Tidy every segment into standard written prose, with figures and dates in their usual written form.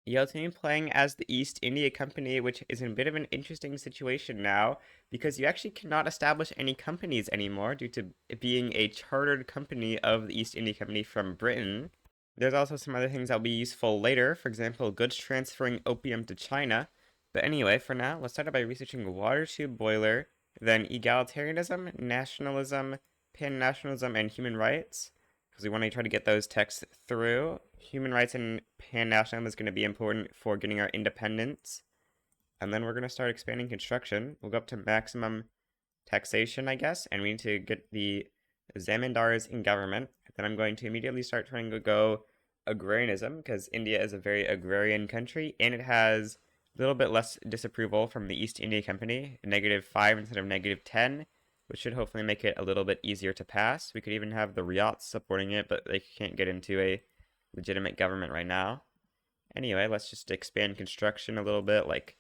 Yeah, it's me playing as the East India Company, which is in a bit of an interesting situation now because you actually cannot establish any companies anymore due to it being a chartered company of the East India Company from Britain. There's also some other things that'll be useful later, for example, goods transferring opium to China. But anyway, for now, let's start out by researching water tube boiler, then egalitarianism, nationalism, pan-nationalism, and human rights because we want to try to get those texts through. Human rights and pan-nationalism is going to be important for getting our independence. And then we're going to start expanding construction. We'll go up to maximum taxation, I guess, and we need to get the zamindars in government. Then I'm going to immediately start trying to go agrarianism because India is a very agrarian country and it has a little bit less disapproval from the East India Company, -5 instead of -10, which should hopefully make it a little bit easier to pass. We could even have the Riots supporting it, but they can't get into a legitimate government right now. Anyway, let's just expand construction a little bit, like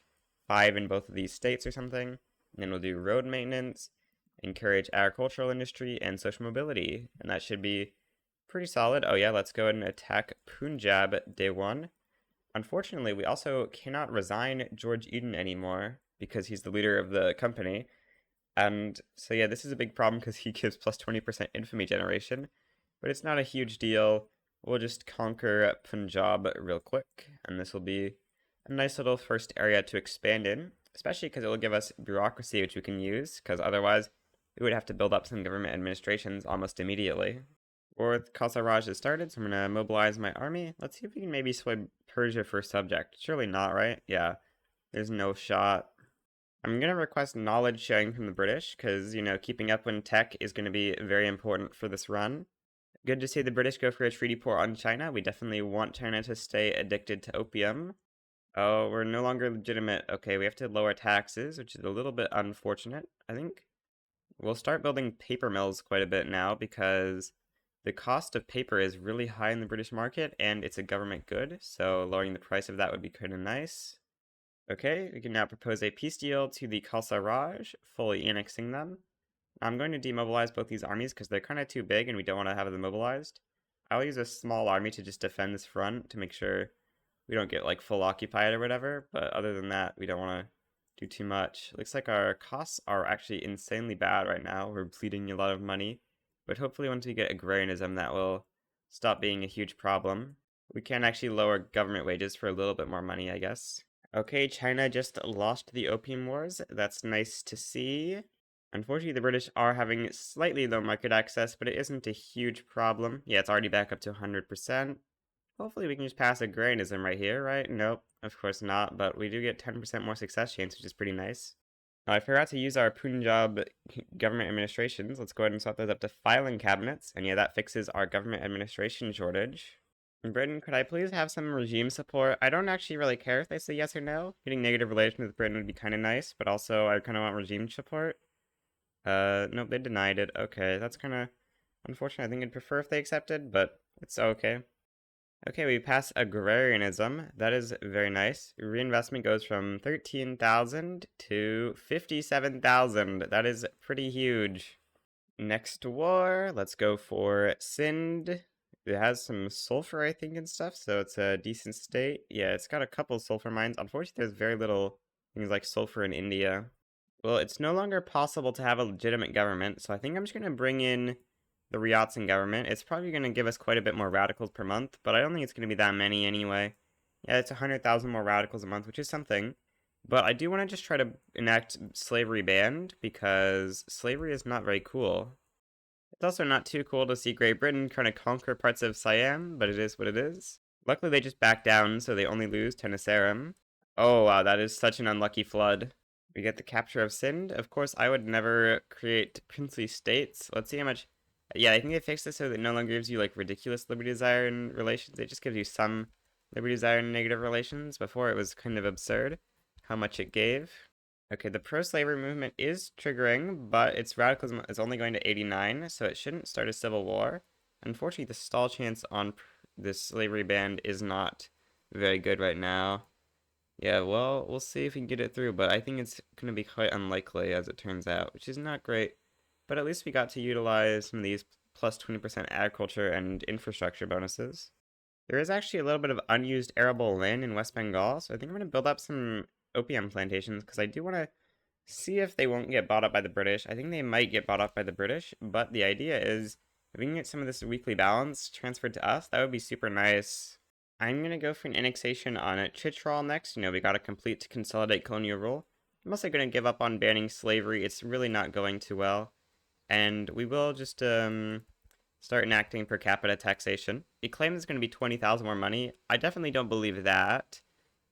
5 in both of these states or something. And then we'll do road maintenance, encourage agricultural industry, and social mobility. And that should be pretty solid. Oh yeah, let's go ahead and attack Punjab day one. Unfortunately, we also cannot resign George Eden anymore because he's the leader of the company. And so yeah, this is a big problem because he gives plus 20% infamy generation, but it's not a huge deal. We'll just conquer Punjab real quick, and this will be a nice little first area to expand in, especially because it will give us bureaucracy which we can use, because otherwise we would have to build up some government administrations almost immediately. War with Khalsa Raj has started, so I'm going to mobilize my army. Let's see if we can maybe sway Persia for subject. Surely not, right? Yeah, there's no shot. I'm going to request knowledge sharing from the British because, keeping up on tech is going to be very important for this run. Good to see the British go for a treaty port on China. We definitely want China to stay addicted to opium. Oh, we're no longer legitimate. Okay, we have to lower taxes, which is a little bit unfortunate, I think. We'll start building paper mills quite a bit now because the cost of paper is really high in the British market and it's a government good, so lowering the price of that would be kind of nice. Okay, we can now propose a peace deal to the Khalsa Raj, fully annexing them. I'm going to demobilize both these armies because they're kind of too big and we don't want to have them mobilized. I'll use a small army to just defend this front to make sure we don't get like full occupied or whatever, but other than that, we don't want to do too much. Looks like our costs are actually insanely bad right now. We're bleeding a lot of money, but hopefully once we get agrarianism, that will stop being a huge problem. We can actually lower government wages for a little bit more money, I guess. Okay, China just lost the Opium Wars. That's nice to see. Unfortunately, the British are having slightly low market access, but it isn't a huge problem. Yeah, it's already back up to 100%. Hopefully we can just pass agrarianism right here, right? Nope, of course not, but we do get 10% more success chance, which is pretty nice. I forgot to use our Punjab government administrations. Let's go ahead and swap those up to filing cabinets, and yeah, that fixes our government administration shortage. Britain, could I please have some regime support? I don't actually really care if they say yes or no. Getting negative relations with Britain would be kind of nice, but also I kind of want regime support. Nope, they denied it. Okay, that's kind of unfortunate. I think I'd prefer if they accepted, but it's okay. Okay, we pass agrarianism. That is very nice. Reinvestment goes from 13,000 to 57,000. That is pretty huge. Next war, let's go for Sind. It has some sulfur, I think, and stuff, so it's a decent state. Yeah, it's got a couple sulfur mines. Unfortunately, there's very little things like sulfur in India. Well, it's no longer possible to have a legitimate government, so I think I'm just going to bring in the Ryotsin government. It's probably going to give us quite a bit more radicals per month, but I don't think it's going to be that many anyway. Yeah, it's 100,000 more radicals a month, which is something. But I do want to just try to enact slavery banned, because slavery is not very cool. It's also not too cool to see Great Britain trying to conquer parts of Siam, but it is what it is. Luckily, they just back down, so they only lose Tenasserim. Oh, wow, that is such an unlucky flood. We get the capture of Sind. Of course, I would never create princely states. Let's see how much... Yeah, I think they fixed this so that it no longer gives you, like, ridiculous liberty desire in relations. It just gives you some liberty desire in negative relations. Before, it was kind of absurd how much it gave. Okay, the pro-slavery movement is triggering, but its radicalism is only going to 89, so it shouldn't start a civil war. Unfortunately, the stall chance on this slavery ban is not very good right now. Yeah, well, we'll see if we can get it through, but I think it's going to be quite unlikely as it turns out, which is not great. But at least we got to utilize some of these plus 20% agriculture and infrastructure bonuses. There is actually a little bit of unused arable land in West Bengal, so I think I'm going to build up some opium plantations because I do want to see if they won't get bought up by the British. I think they might get bought up by the British, but the idea is if we can get some of this weekly balance transferred to us, that would be super nice. I'm going to go for an annexation on Chitral next. We got to complete to consolidate colonial rule. I'm also going to give up on banning slavery. It's really not going too well. And we will just start enacting per capita taxation. It claims it's going to be 20,000 more money. I definitely don't believe that.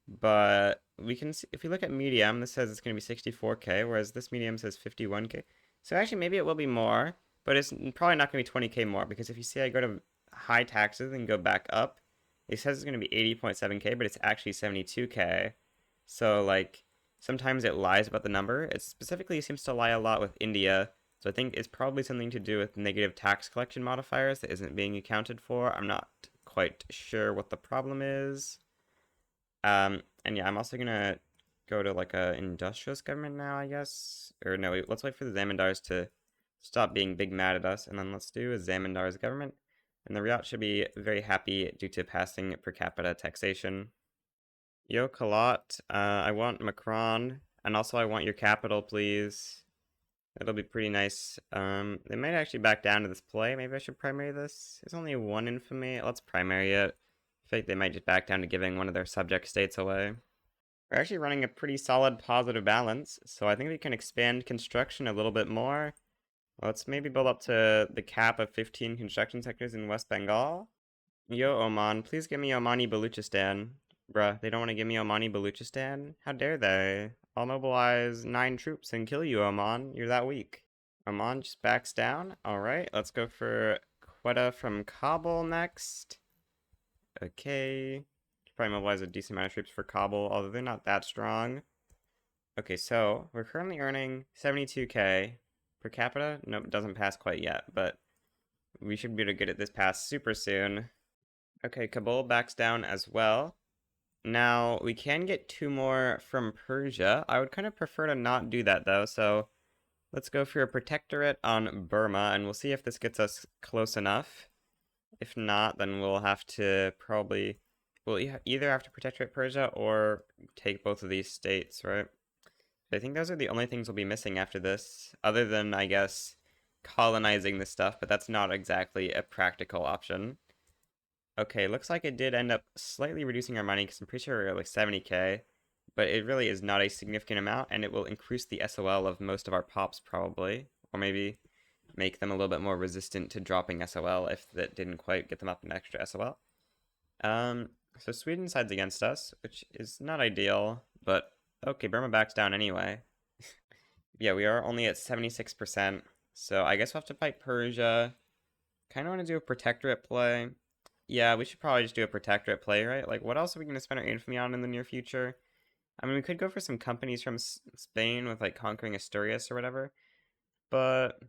But we can see, if we look at medium, this says it's going to be 64k, whereas this medium says 51k. So actually, maybe it will be more, but it's probably not going to be 20k more, because if you see I go to high taxes and go back up, it says it's going to be 80.7k, but it's actually 72k. So, like, sometimes it lies about the number. It specifically seems to lie a lot with India, so I think it's probably something to do with negative tax collection modifiers that isn't being accounted for. I'm not quite sure what the problem is. And yeah, I'm also gonna go to like a industrialist government now, I guess. Or no, let's wait for the Zamindars to stop being big mad at us, and then let's do a Zamindar's government. And the Riat should be very happy due to passing per capita taxation. Yo, Kalat, I want Macron, and also I want your capital, please. That'll be pretty nice. They might actually back down to this play. Maybe I should primary this. It's only one infamy. Let's primary it. I feel like they might just back down to giving one of their subject states away. We're actually running a pretty solid positive balance, so I think we can expand construction a little bit more. Let's maybe build up to the cap of 15 construction sectors in West Bengal. Yo, Oman, please give me Omani Baluchistan. Bruh, they don't want to give me Omani Baluchistan? How dare they? I'll mobilize 9 troops and kill you, Oman. You're that weak. Oman just backs down. Alright, let's go for Quetta from Kabul next. Okay. Probably mobilize a decent amount of troops for Kabul, although they're not that strong. Okay, so we're currently earning 72k per capita. Nope, it doesn't pass quite yet, but we should be able to get this pass super soon. Okay, Kabul backs down as well. Now, we can get 2 more from Persia. I would kind of prefer to not do that, though, so let's go for a protectorate on Burma, and we'll see if this gets us close enough. If not, then we'll have to probably... We'll either have to protectorate Persia or take both of these states, right? I think those are the only things we'll be missing after this, other than, I guess, colonizing this stuff, but that's not exactly a practical option. Okay, looks like it did end up slightly reducing our money, because I'm pretty sure we're like 70k, but it really is not a significant amount, and it will increase the SOL of most of our pops, probably, or maybe make them a little bit more resistant to dropping SOL if that didn't quite get them up an extra SOL. So Sweden sides against us, which is not ideal, but okay, Burma backs down anyway. Yeah, we are only at 76%, so I guess we'll have to fight Persia. Kind of want to do a protectorate play. Yeah, we should probably just do a protectorate play, right? Like, what else are we going to spend our infamy on in the near future? I mean, we could go for some companies from Spain with, like, conquering Asturias or whatever, but,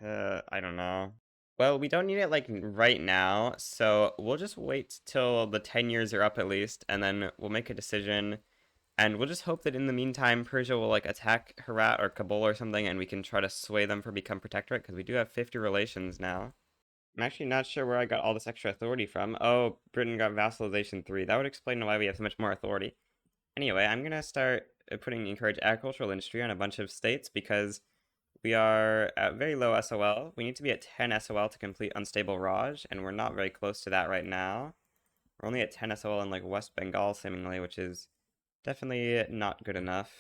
I don't know. Well, we don't need it, like, right now, so we'll just wait till the 10 years are up at least, and then we'll make a decision, and we'll just hope that in the meantime, Persia will, like, attack Herat or Kabul or something, and we can try to sway them for become protectorate, because we do have 50 relations now. I'm actually not sure where I got all this extra authority from. Oh, Britain got vassalization 3. That would explain why we have so much more authority. Anyway, I'm gonna start encourage agricultural industry on a bunch of states because we are at very low SOL. We need to be at 10 SOL to complete unstable Raj, and we're not very close to that right now. We're only at 10 SOL in like West Bengal seemingly, which is definitely not good enough.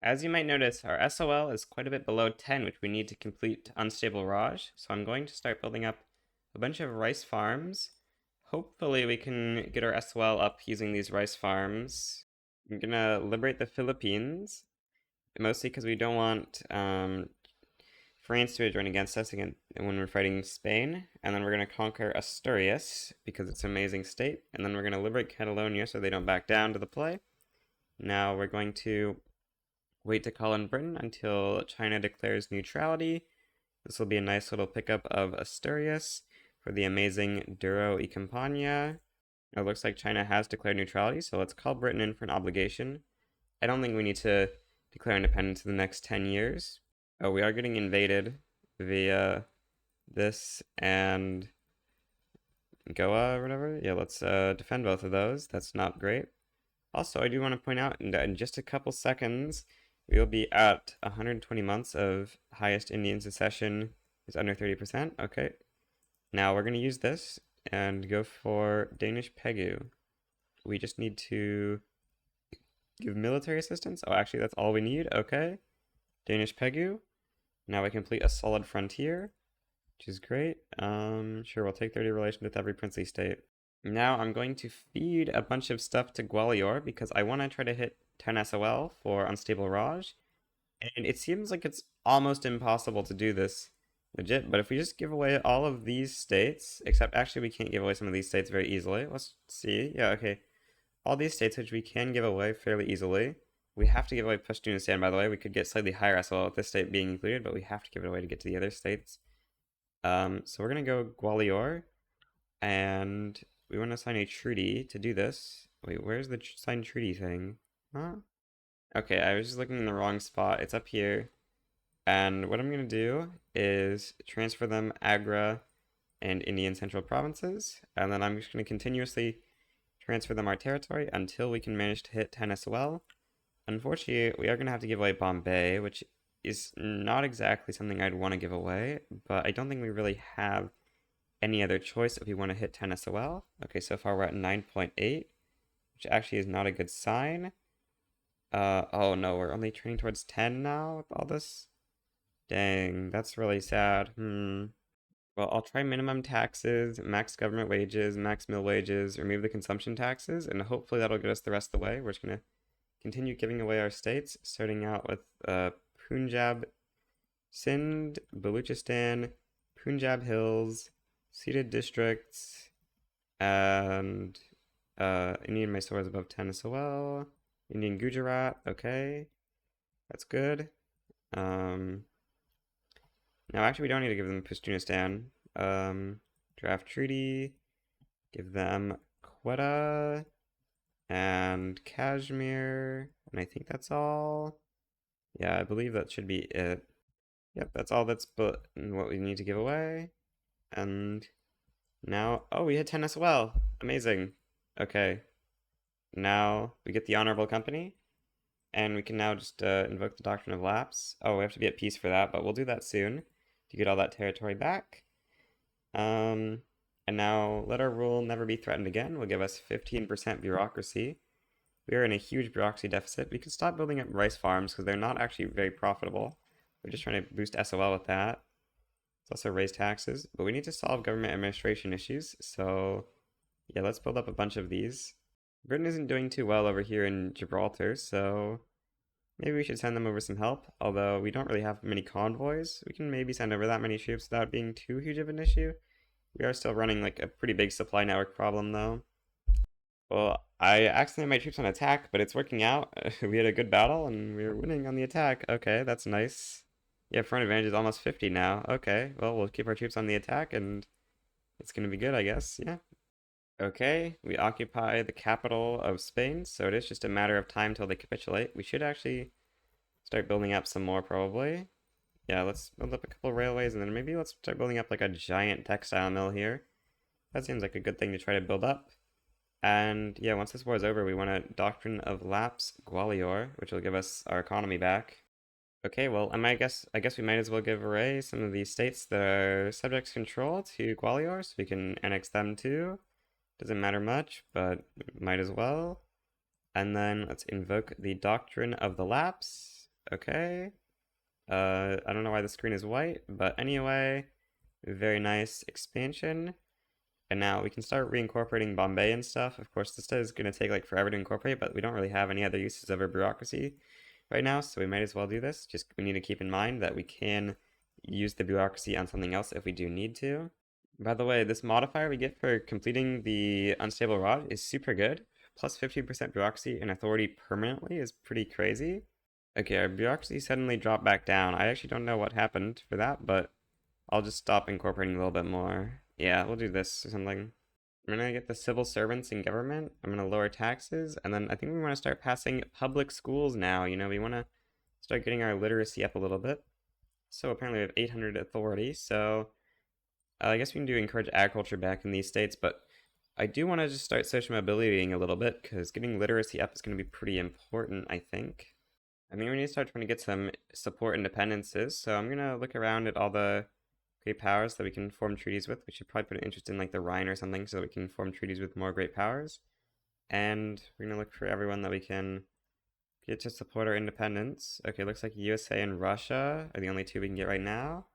As you might notice, our SOL is quite a bit below 10, which we need to complete unstable Raj. So I'm going to start building up a bunch of rice farms. Hopefully we can get our SOL up using these rice farms. I'm gonna liberate the Philippines, mostly because we don't want France to join against us again when we're fighting Spain. And then we're gonna conquer Asturias because it's an amazing state. And then we're gonna liberate Catalonia so they don't back down to the play. Now we're going to wait to call in Britain until China declares neutrality. This will be a nice little pickup of Asturias for the amazing Duro y Campania. It looks like China has declared neutrality, so let's call Britain in for an obligation. I don't think we need to declare independence in the next 10 years. Oh, we are getting invaded via this and Goa or whatever. Yeah, let's defend both of those. That's not great. Also, I do want to point out that in just a couple seconds, we'll be at 120 months of highest Indian secession is under 30%. Okay. Now we're going to use this and go for Danish Pegu. We just need to give military assistance. Oh, actually, that's all we need. Okay. Danish Pegu. Now we complete a solid frontier, which is great. Sure, we'll take 30 relation with every princely state. Now I'm going to feed a bunch of stuff to Gwalior because I want to try to hit 10 SOL for Unstable Raj. And it seems like it's almost impossible to do this legit, but if we just give away all of these states, except actually we can't give away some of these states very easily. Let's see. Yeah, okay. All these states which we can give away fairly easily. We have to give away Pashtunistan, by the way. We could get slightly higher SOL with this state being included, but we have to give it away to get to the other states. So we're going to go Gwalior, and we want to sign a treaty to do this. Wait, where's the signed treaty thing? Huh? Okay, I was just looking in the wrong spot. It's up here. And what I'm going to do is transfer them Agra and Indian Central Provinces. And then I'm just going to continuously transfer them our territory until we can manage to hit 10 SOL. Unfortunately, we are going to have to give away Bombay, which is not exactly something I'd want to give away. But I don't think we really have any other choice if we want to hit 10 SOL. Okay, so far we're at 9.8, which actually is not a good sign. Oh no, we're only trending towards 10 now with all this. Dang, that's really sad. Well, I'll try minimum taxes, max government wages, max mill wages, remove the consumption taxes, and hopefully that'll get us the rest of the way. We're just gonna continue giving away our states, starting out with Punjab, Sindh, Baluchistan, Punjab Hills, ceded districts, and Indian Mysore is above 10 SOL. Indian Gujarat, okay, that's good. Now actually we don't need to give them Pashtunistan. Draft treaty, give them Quetta and Kashmir, and I think that's all. Yeah, I believe that should be it. Yep, that's all that's what we need to give away. And now, oh, we hit 10 SOL. Amazing. Okay. Now we get the honorable company, and we can now just invoke the doctrine of lapse. Oh, we have to be at peace for that, but we'll do that soon to get all that territory back. And now let our rule never be threatened again will give us 15% bureaucracy. We are in a huge bureaucracy deficit. We could stop building up rice farms because they're not actually very profitable. We're just trying to boost SOL with that. Let's also raise taxes, but we need to solve government administration issues. So yeah, let's build up a bunch of these. Britain isn't doing too well over here in Gibraltar, so maybe we should send them over some help, although we don't really have many convoys. We can maybe send over that many troops without being too huge of an issue. We are still running like a pretty big supply network problem though. Well, I accidentally had my troops on attack, but it's working out. We had a good battle and we were winning on the attack. Okay, that's nice. Yeah, front advantage is almost 50 now. Okay, well, we'll keep our troops on the attack and it's gonna be good, I guess. Yeah. Okay, we occupy the capital of Spain, so it is just a matter of time till they capitulate. We should actually start building up some more, probably. Yeah, let's build up a couple railways, and then maybe let's start building up like a giant textile mill here. That seems like a good thing to try to build up. And yeah, once this war is over, we want a Doctrine of Lapse Gwalior, which will give us our economy back. Okay, well, I guess we might as well give away some of these states that are subjects control to Gwalior, so we can annex them too. Doesn't matter much, but might as well. And then let's invoke the Doctrine of the Lapse. Okay. I don't know why the screen is white, but anyway, very nice expansion. And now we can start reincorporating Bombay and stuff. Of course, this is going to take like forever to incorporate, but we don't really have any other uses of our bureaucracy right now, so we might as well do this. Just we need to keep in mind that we can use the bureaucracy on something else if we do need to. By the way, this modifier we get for completing the unstable rod is super good. Plus 15% bureaucracy and authority permanently is pretty crazy. Okay, our bureaucracy suddenly dropped back down. I actually don't know what happened for that, but I'll just stop incorporating a little bit more. Yeah, we'll do this or something. I'm gonna get the civil servants in government. I'm gonna lower taxes, and then I think we want to start passing public schools now. You know, we want to start getting our literacy up a little bit. So apparently we have 800 authority, so I guess we can do encourage agriculture back in these states, but I do want to just start social mobility a little bit because getting literacy up is going to be pretty important, I think. I mean, we need to start trying to get some support independences, so I'm going to look around at all the great powers that we can form treaties with. We should probably put an interest in like the Rhine or something so that we can form treaties with more great powers. And we're going to look for everyone that we can get to support our independence. Okay, looks like USA and Russia are the only two we can get right now.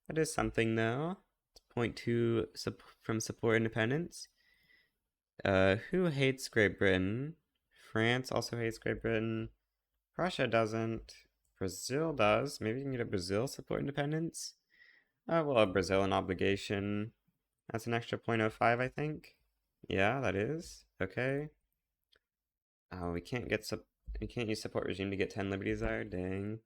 That is something though. It's point two from support independence. Who hates Great Britain? France also hates Great Britain. Russia doesn't. Brazil does. Maybe you can get a Brazil support independence. Well, a Brazil an obligation. That's an extra 0.05, I think. Yeah, that is. Okay. Oh, we can't use support regime to get 10 liberties there. Dang.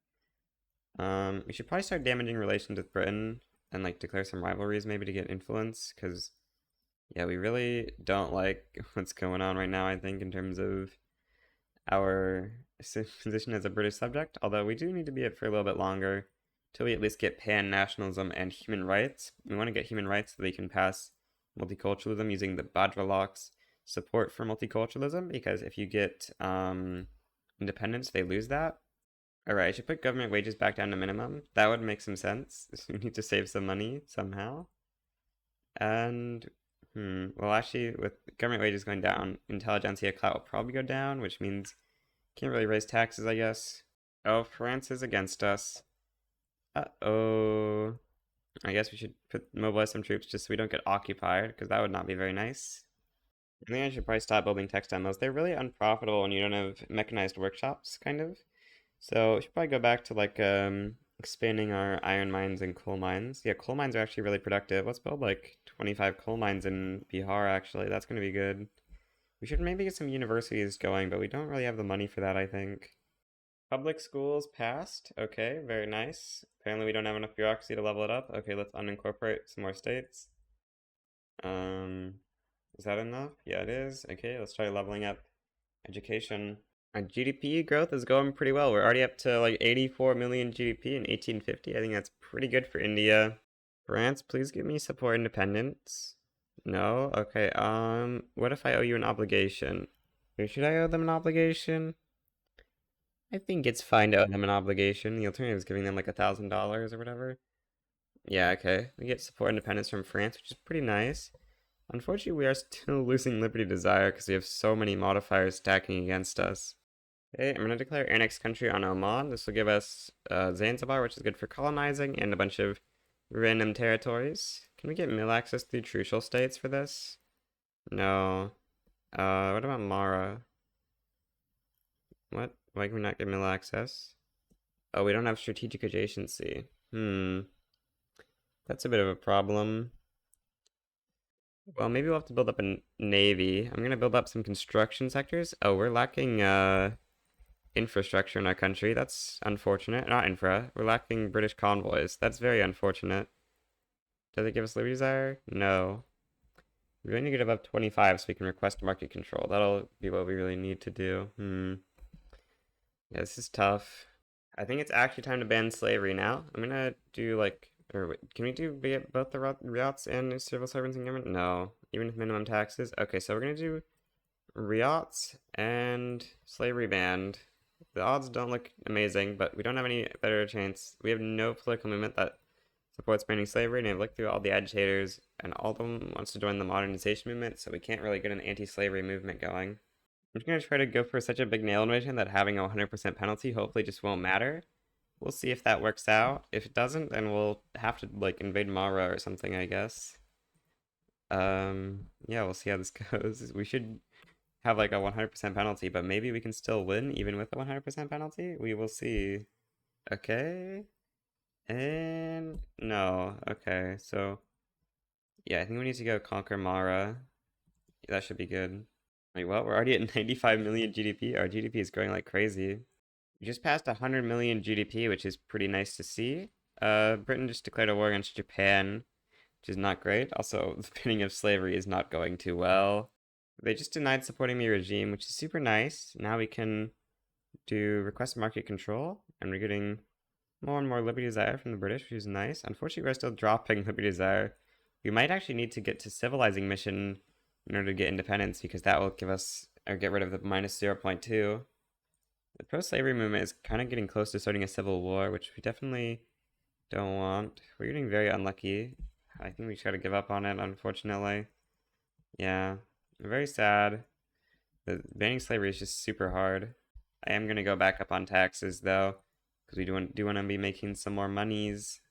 We should probably start damaging relations with Britain and like declare some rivalries maybe to get influence, because yeah, we really don't like what's going on right now, I think, in terms of our position as a British subject, although we do need to be it for a little bit longer till we at least get pan-nationalism and human rights. We want to get human rights so they can pass multiculturalism using the Bajralok's support for multiculturalism, because if you get independence, they lose that. Alright, I should put government wages back down to minimum. That would make some sense. We need to save some money somehow. And, well, actually, with government wages going down, intelligentsia clout will probably go down, which means can't really raise taxes, I guess. Oh, France is against us. Uh-oh. I guess we should mobilize some troops just so we don't get occupied, because that would not be very nice. I think I should probably stop building textile mills. They're really unprofitable when you don't have mechanized workshops, kind of. So we should probably go back to like expanding our iron mines and coal mines. Yeah, coal mines are actually really productive. Let's build like 25 coal mines in Bihar, actually. That's going to be good. We should maybe get some universities going, but we don't really have the money for that, I think. Public schools passed. Okay, very nice. Apparently we don't have enough bureaucracy to level it up. Okay, let's unincorporate some more states. Um, is that enough? Yeah, it is. Okay, let's try leveling up education. Our GDP growth is going pretty well. We're already up to like 84 million GDP in 1850. I think that's pretty good for India. France, please give me support independence. No? Okay, what if I owe you an obligation? Or should I owe them an obligation? I think it's fine to owe them an obligation. The alternative is giving them like $1,000 or whatever. Yeah, okay. We get support independence from France, which is pretty nice. Unfortunately, we are still losing Liberty Desire because we have so many modifiers stacking against us. Okay, I'm going to declare annexed country on Oman. This will give us Zanzibar, which is good for colonizing, and a bunch of random territories. Can we get mill access through trucial states for this? No. What about Mara? What? Why can we not get mill access? Oh, we don't have strategic adjacency. That's a bit of a problem. Well, maybe we'll have to build up a navy. I'm gonna build up some construction sectors. Oh, we're lacking infrastructure in our country. That's unfortunate. Not infra. We're lacking British convoys. That's very unfortunate. Does it give us Liberty Desire? No. We really need to get above 25 so we can request market control. That'll be what we really need to do. Yeah, this is tough. I think it's actually time to ban slavery now. I'm gonna do like, or wait, can we do both the riots and civil servants in government? No, even with minimum taxes. Okay, so we're gonna do riots and slavery banned. The odds don't look amazing, but we don't have any better chance. We have no political movement that supports banning slavery, and I've looked through all the agitators, and all of them wants to join the modernization movement, so we can't really get an anti-slavery movement going. I'm just gonna try to go for such a big nail invasion that having a 100% penalty hopefully just won't matter. We'll see if that works out. If it doesn't, then we'll have to like invade Mara or something, I guess. Yeah, we'll see how this goes. We should have like a 100% penalty, but maybe we can still win even with a 100% penalty. We will see. Okay. And no. Okay, so yeah, I think we need to go conquer Mara. That should be good. Wait, what? We're already at 95 million GDP. Our GDP is growing like crazy. We just passed 100 million GDP, which is pretty nice to see. Britain just declared a war against Japan, which is not great. Also, the banning of slavery is not going too well. They just denied supporting the regime, which is super nice. Now we can do request market control, and we're getting more and more Liberty Desire from the British, which is nice. Unfortunately, we're still dropping Liberty Desire We might actually need to get to civilizing mission in order to get independence because that will give us, or get rid of the minus 0.2. The pro-slavery movement is kind of getting close to starting a civil war, which we definitely don't want. We're getting very unlucky. I think we just gotta give up on it, unfortunately. Yeah, very sad. The banning slavery is just super hard. I am gonna go back up on taxes though, because we do want to be making some more monies.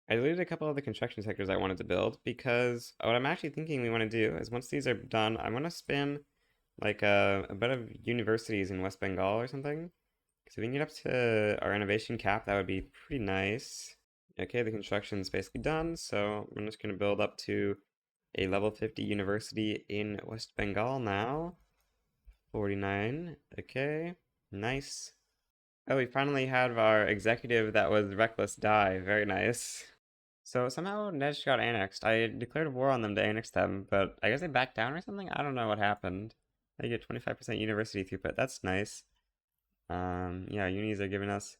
I deleted a couple of the construction sectors I wanted to build because what I'm actually thinking we want to do is once these are done, I want to spin like a bit of universities in West Bengal or something. Because if we can get up to our innovation cap, that would be pretty nice. Okay, the construction's basically done, so I'm just going to build up to a level 50 university in West Bengal now. 49, okay, nice. Oh, we finally had our executive that was reckless die, very nice. So somehowNej got annexed. I declared war on them to annex them, but I guess they backed down or something? I don't know what happened. They get 25% university throughput, that's nice. Yeah, unis are giving us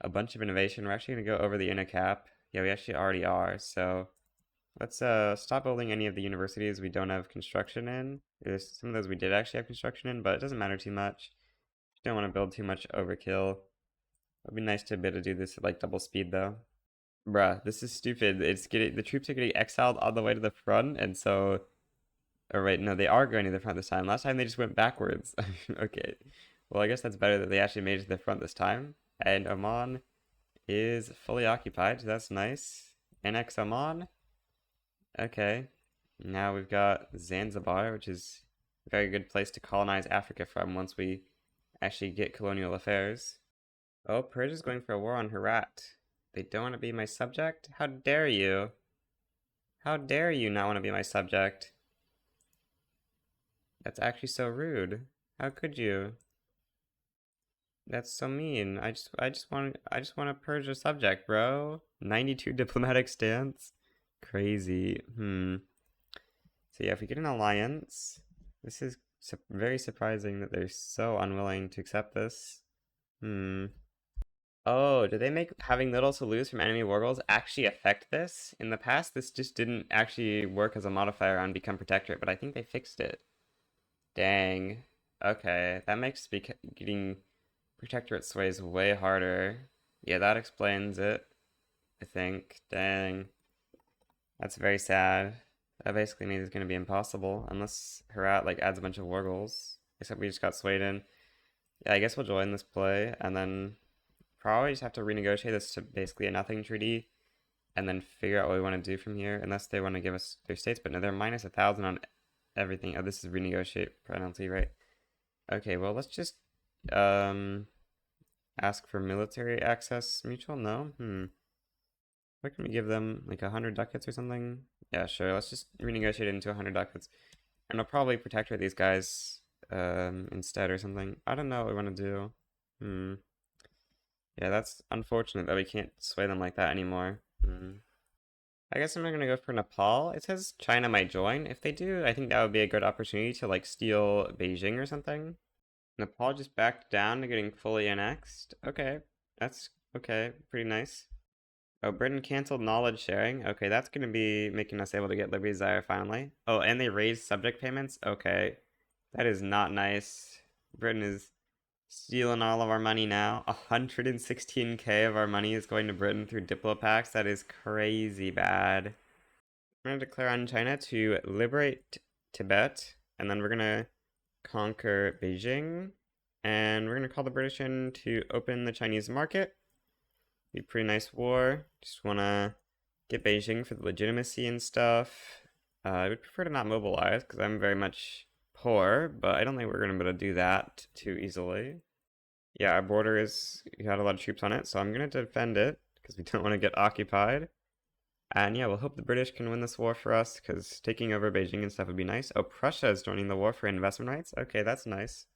a bunch of innovation. We're actually gonna go over the inner cap. Yeah, we actually already are, so let's stop building any of the universities we don't have construction in. There's some of those we did actually have construction in, but it doesn't matter too much. Don't want to build too much overkill. It'd be nice to be able to do this at like double speed though. Bruh, this is stupid. The troops are getting exiled all the way to the front, and so or wait, no, they are going to the front this time. Last time they just went backwards. Okay. Well, I guess that's better that they actually made it to the front this time. And Oman is fully occupied. So that's nice. Annex Oman. Okay. Now we've got Zanzibar, which is a very good place to colonize Africa from once we actually get colonial affairs. Oh, Persia's going for a war on Herat. They don't want to be my subject? How dare you? How dare you not want to be my subject? That's actually so rude. How could you? That's so mean. I just want to purge a subject, bro. 92 diplomatic stance. Crazy. So yeah, if we get an alliance, this is very surprising that they're so unwilling to accept this. Oh, did they make having little to lose from enemy wargulls actually affect this? In the past, this just didn't actually work as a modifier on Become Protectorate, but I think they fixed it. Dang. Okay, that makes getting Protectorate sways way harder. Yeah, that explains it, I think. Dang. That's very sad. That basically means it's gonna be impossible, unless Herat, like, adds a bunch of wargulls. Except we just got swayed in. Yeah, I guess we'll join this play, and then probably just have to renegotiate this to basically a nothing treaty, and then figure out what we want to do from here, unless they want to give us their states, but no, they're minus 1,000 on everything. Oh, this is renegotiate penalty, right? Okay, well, let's just ask for military access mutual. No. What can we give them, like 100 ducats or something? Yeah, sure, let's just renegotiate it into 100 ducats, and I'll probably protectorate these guys instead or something. I don't know what we want to do. Yeah, that's unfortunate that we can't sway them like that anymore. I guess I'm not gonna go for Nepal. It says China might join. If they do, I think that would be a good opportunity to like steal Beijing or something. Nepal just backed down to getting fully annexed. Okay, that's okay, pretty nice. Oh, Britain canceled knowledge sharing. Okay, that's gonna be making us able to get Liberty Zaire finally. Oh, and they raised subject payments. Okay, that is not nice. Britain is stealing all of our money now. 116k of our money is going to Britain through Diplopacts. That is crazy bad. We're going to declare on China to liberate Tibet, and then we're going to conquer Beijing, and we're going to call the British in to open the Chinese market. Be a pretty nice war. Just want to get Beijing for the legitimacy and stuff. I would prefer to not mobilize because I'm very much poor, but I don't think we're going to be able to do that too easily. Yeah, our border is got a lot of troops on it, so I'm going to defend it because we don't want to get occupied. And yeah, we'll hope the British can win this war for us because taking over Beijing and stuff would be nice. Oh, Prussia is joining the war for investment rights. Okay, that's nice.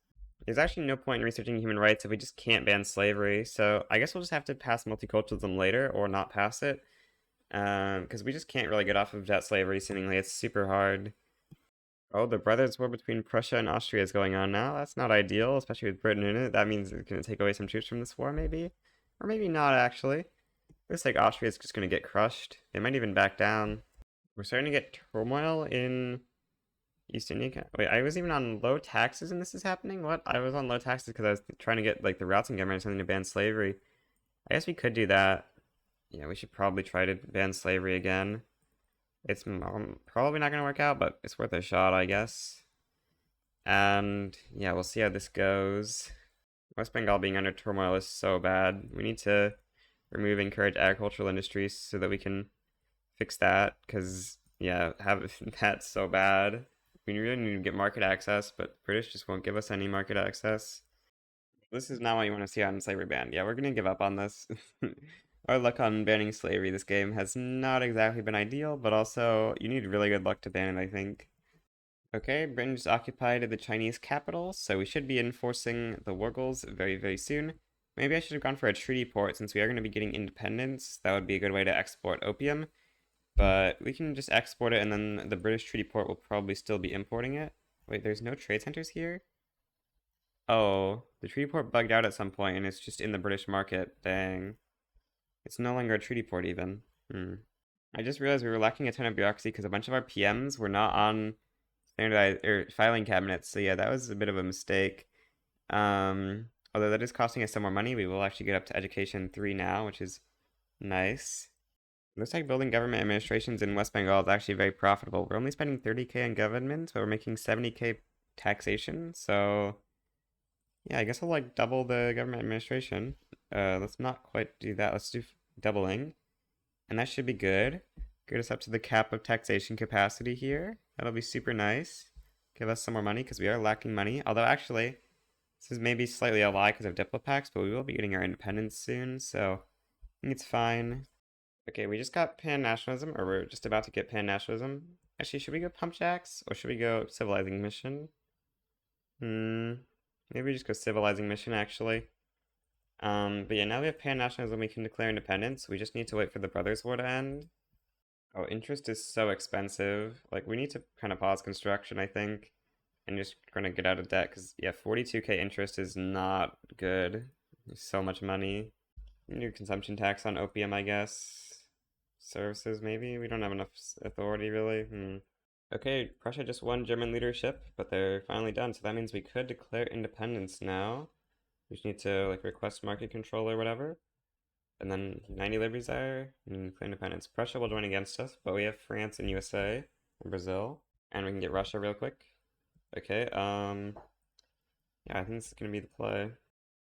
There's actually no point in researching human rights if we just can't ban slavery, so I guess we'll just have to pass multiculturalism later or not pass it. Because we just can't really get off of debt slavery, seemingly. It's super hard. Oh, the brothers' war between Prussia and Austria is going on now. That's not ideal, especially with Britain in it. That means it's going to take away some troops from this war, maybe? Or maybe not, actually. Looks like Austria is just going to get crushed. They might even back down. We're starting to get turmoil in East India. Wait, I was even on low taxes and this is happening? What? I was on low taxes because I was trying to get like the Routing government or something to ban slavery. I guess we could do that. Yeah, we should probably try to ban slavery again. It's probably not going to work out, but it's worth a shot, I guess. And yeah, we'll see how this goes. West Bengal being under turmoil is so bad. We need to remove encourage agricultural industries so that we can fix that. Because yeah, have that's so bad. We really need to get market access, but British just won't give us any market access. This is not what you want to see on slavery ban. Yeah, we're gonna give up on this. Our luck on banning slavery this game has not exactly been ideal, but also you need really good luck to ban it, I think. Okay, Britain just occupied the Chinese capital, so we should be enforcing the war goals very, very soon. Maybe I should have gone for a treaty port since we are going to be getting independence. That would be a good way to export opium. But we can just export it and then the British treaty port will probably still be importing it. Wait, there's no trade centers here? Oh, the treaty port bugged out at some point and it's just in the British market. Dang. It's no longer a treaty port even. I just realized we were lacking a ton of bureaucracy because a bunch of our PMs were not on standardized or filing cabinets. So yeah, that was a bit of a mistake. Although that is costing us some more money, we will actually get up to Education 3 now, which is nice. Looks like building government administrations in West Bengal is actually very profitable. We're only spending 30K on government, but we're making 70K taxation. So yeah, I guess I'll like double the government administration. Let's not quite do that. Let's do doubling. And that should be good. Get us up to the cap of taxation capacity here. That'll be super nice. Give us some more money because we are lacking money. Although actually, this is maybe slightly a lie because of Diplopax, but we will be getting our independence soon, so I think it's fine. Okay, we just got pan-nationalism, or we're just about to get pan-nationalism. Actually, should we go pump jacks, or should we go civilizing mission? Maybe we just go civilizing mission, actually. But yeah, now we have pan-nationalism, we can declare independence. We just need to wait for the Brothers' War to end. Oh, interest is so expensive. Like, we need to kind of pause construction, I think, and just gonna get out of debt, because, yeah, 42K interest is not good. There's so much money. New consumption tax on opium, I guess. Services, maybe? We don't have enough authority, really. Okay, Prussia just won German leadership, but they're finally done, so that means we could declare independence now. We just need to, like, request market control or whatever. And then 90 liberties there, and declare independence. Prussia will join against us, but we have France and USA and Brazil. And we can get Russia real quick. Okay, yeah, I think this is gonna be the play.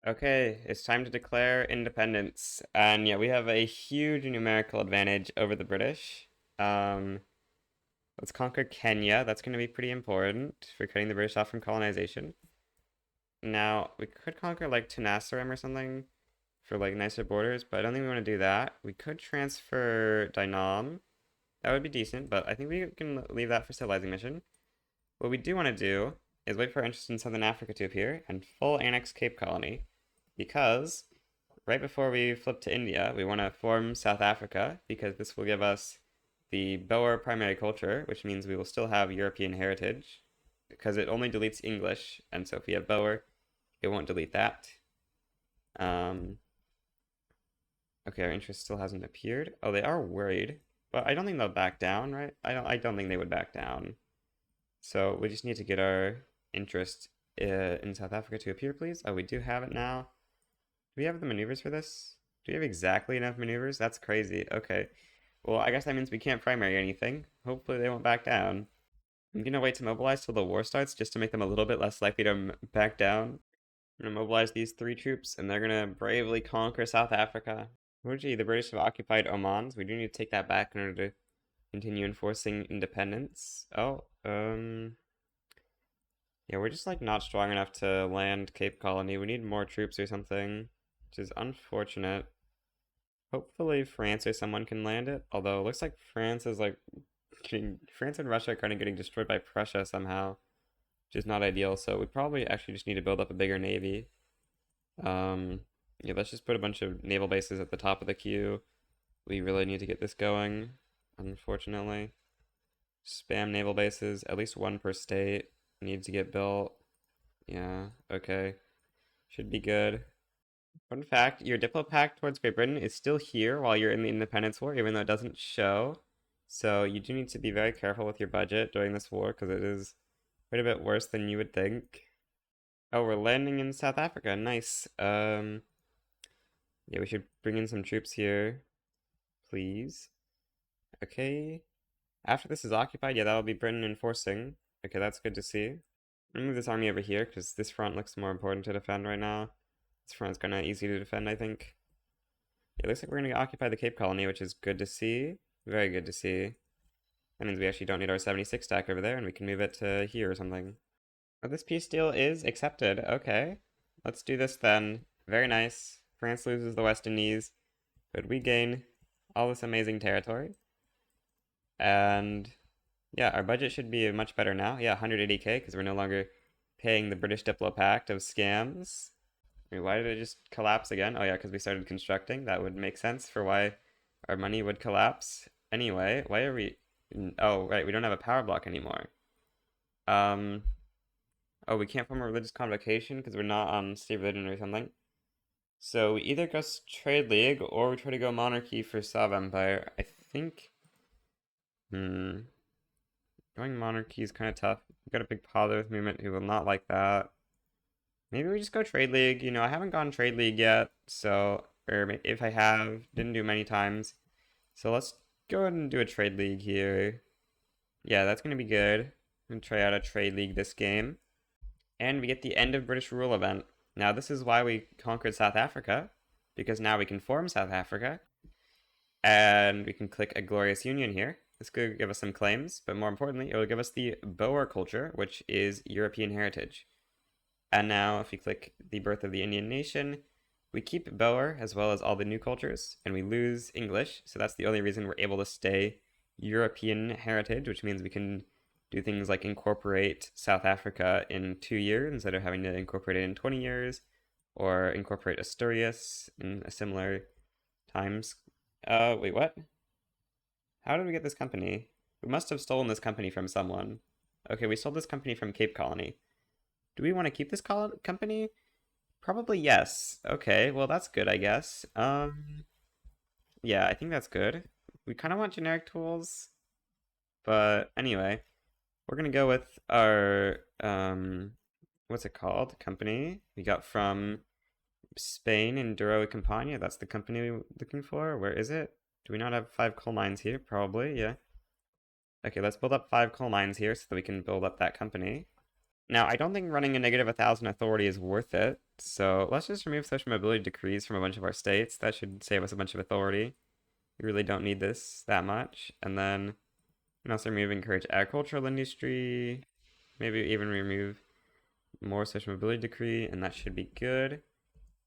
Okay, it's time to declare independence. And yeah, we have a huge numerical advantage over the British. Um, let's conquer Kenya. That's going to be pretty important for cutting the British off from colonization. Now, we could conquer like Tenasserim or something for like nicer borders, but I don't think we want to do that. We could transfer Dynam. That would be decent, but I think we can leave that for civilizing mission. What we do want to do is wait for our interest in Southern Africa to appear and full annex Cape Colony, because right before we flip to India, we want to form South Africa because this will give us the Boer primary culture, which means we will still have European heritage because it only deletes English, and so if we have Boer, it won't delete that. Um, okay, our interest still hasn't appeared. Oh, they are worried, but I don't think they'll back down, right? I don't think they would back down. So we just need to get our interest in South Africa to appear, please. Oh, we do have it now. Do we have the maneuvers for this? Do we have exactly enough maneuvers? That's crazy. Okay. Well, I guess that means we can't primary anything. Hopefully they won't back down. I'm gonna wait to mobilize till the war starts just to make them a little bit less likely to back down. I'm gonna mobilize these 3 troops and they're gonna bravely conquer South Africa. Oh gee, the British have occupied Oman, so we do need to take that back in order to continue enforcing independence. Oh, yeah, we're just like not strong enough to land Cape Colony. We need more troops or something, which is unfortunate. Hopefully France or someone can land it. Although it looks like France is like France and Russia are kind of getting destroyed by Prussia somehow, which is not ideal. So we probably actually just need to build up a bigger navy. Yeah, let's just put a bunch of naval bases at the top of the queue. We really need to get this going, unfortunately. Spam naval bases, at least one per state needs to get built. Yeah, okay. Should be good. Fun fact, your Diplo pact towards Great Britain is still here while you're in the Independence War, even though it doesn't show. So you do need to be very careful with your budget during this war because it is quite a bit worse than you would think. Oh, we're landing in South Africa. Nice. Yeah, we should bring in some troops here, please. Okay. After this is occupied, yeah, that'll be Britain enforcing. Okay, that's good to see. I'm gonna move this army over here because this front looks more important to defend right now. This front is kind of easy to defend, I think. It looks like we're gonna occupy the Cape Colony, which is good to see. Very good to see. That means we actually don't need our 76 stack over there, and we can move it to here or something. Oh, this peace deal is accepted. Okay. Let's do this then. Very nice. France loses the West Indies, but we gain all this amazing territory. And yeah, our budget should be much better now. Yeah, 180k, because we're no longer paying the British Diplo Pact of scams. Wait, why did it just collapse again? Oh yeah, because we started constructing. That would make sense for why our money would collapse. Anyway, why are we... Oh, right, we don't have a power block anymore. Um, oh, we can't form a religious convocation because we're not on state religion or something. So we either go trade league or we try to go monarchy for Sav Empire. I think... Going monarchy is kind of tough. We've got a big positive movement who will not like that. Maybe we just go trade league. You know, I haven't gone trade league yet, so... Or if I have, didn't do many times. So let's go ahead and do a trade league here. Yeah, that's going to be good. I'm going to try out a trade league this game. And we get the end of British rule event. Now, this is why we conquered South Africa, because now we can form South Africa. And we can click a glorious union here. This could give us some claims, but more importantly, it will give us the Boer culture, which is European heritage. And now, if we click the birth of the Indian nation, we keep Boer as well as all the new cultures, and we lose English. So that's the only reason we're able to stay European heritage, which means we can do things like incorporate South Africa in 2 years instead of having to incorporate it in 20 years, or incorporate Asturias in a similar times. Wait, what? How did we get this company? We must have stolen this company from someone. Okay, we stole this company from Cape Colony. Do we want to keep this company? Probably yes. Okay, well that's good, I guess. Yeah, I think that's good. We kind of want generic tools, but anyway, we're gonna go with our what's it called? Company we got from Spain and Duro y Campania. That's the company we were looking for. Where is it? Do we not have 5 coal mines here? Probably, yeah. Okay, let's build up 5 coal mines here so that we can build up that company. Now, I don't think running a negative 1,000 authority is worth it, so let's just remove social mobility decrees from a bunch of our states. That should save us a bunch of authority. We really don't need this that much. And then we can also remove encourage agricultural industry, maybe even remove more social mobility decree, and that should be good.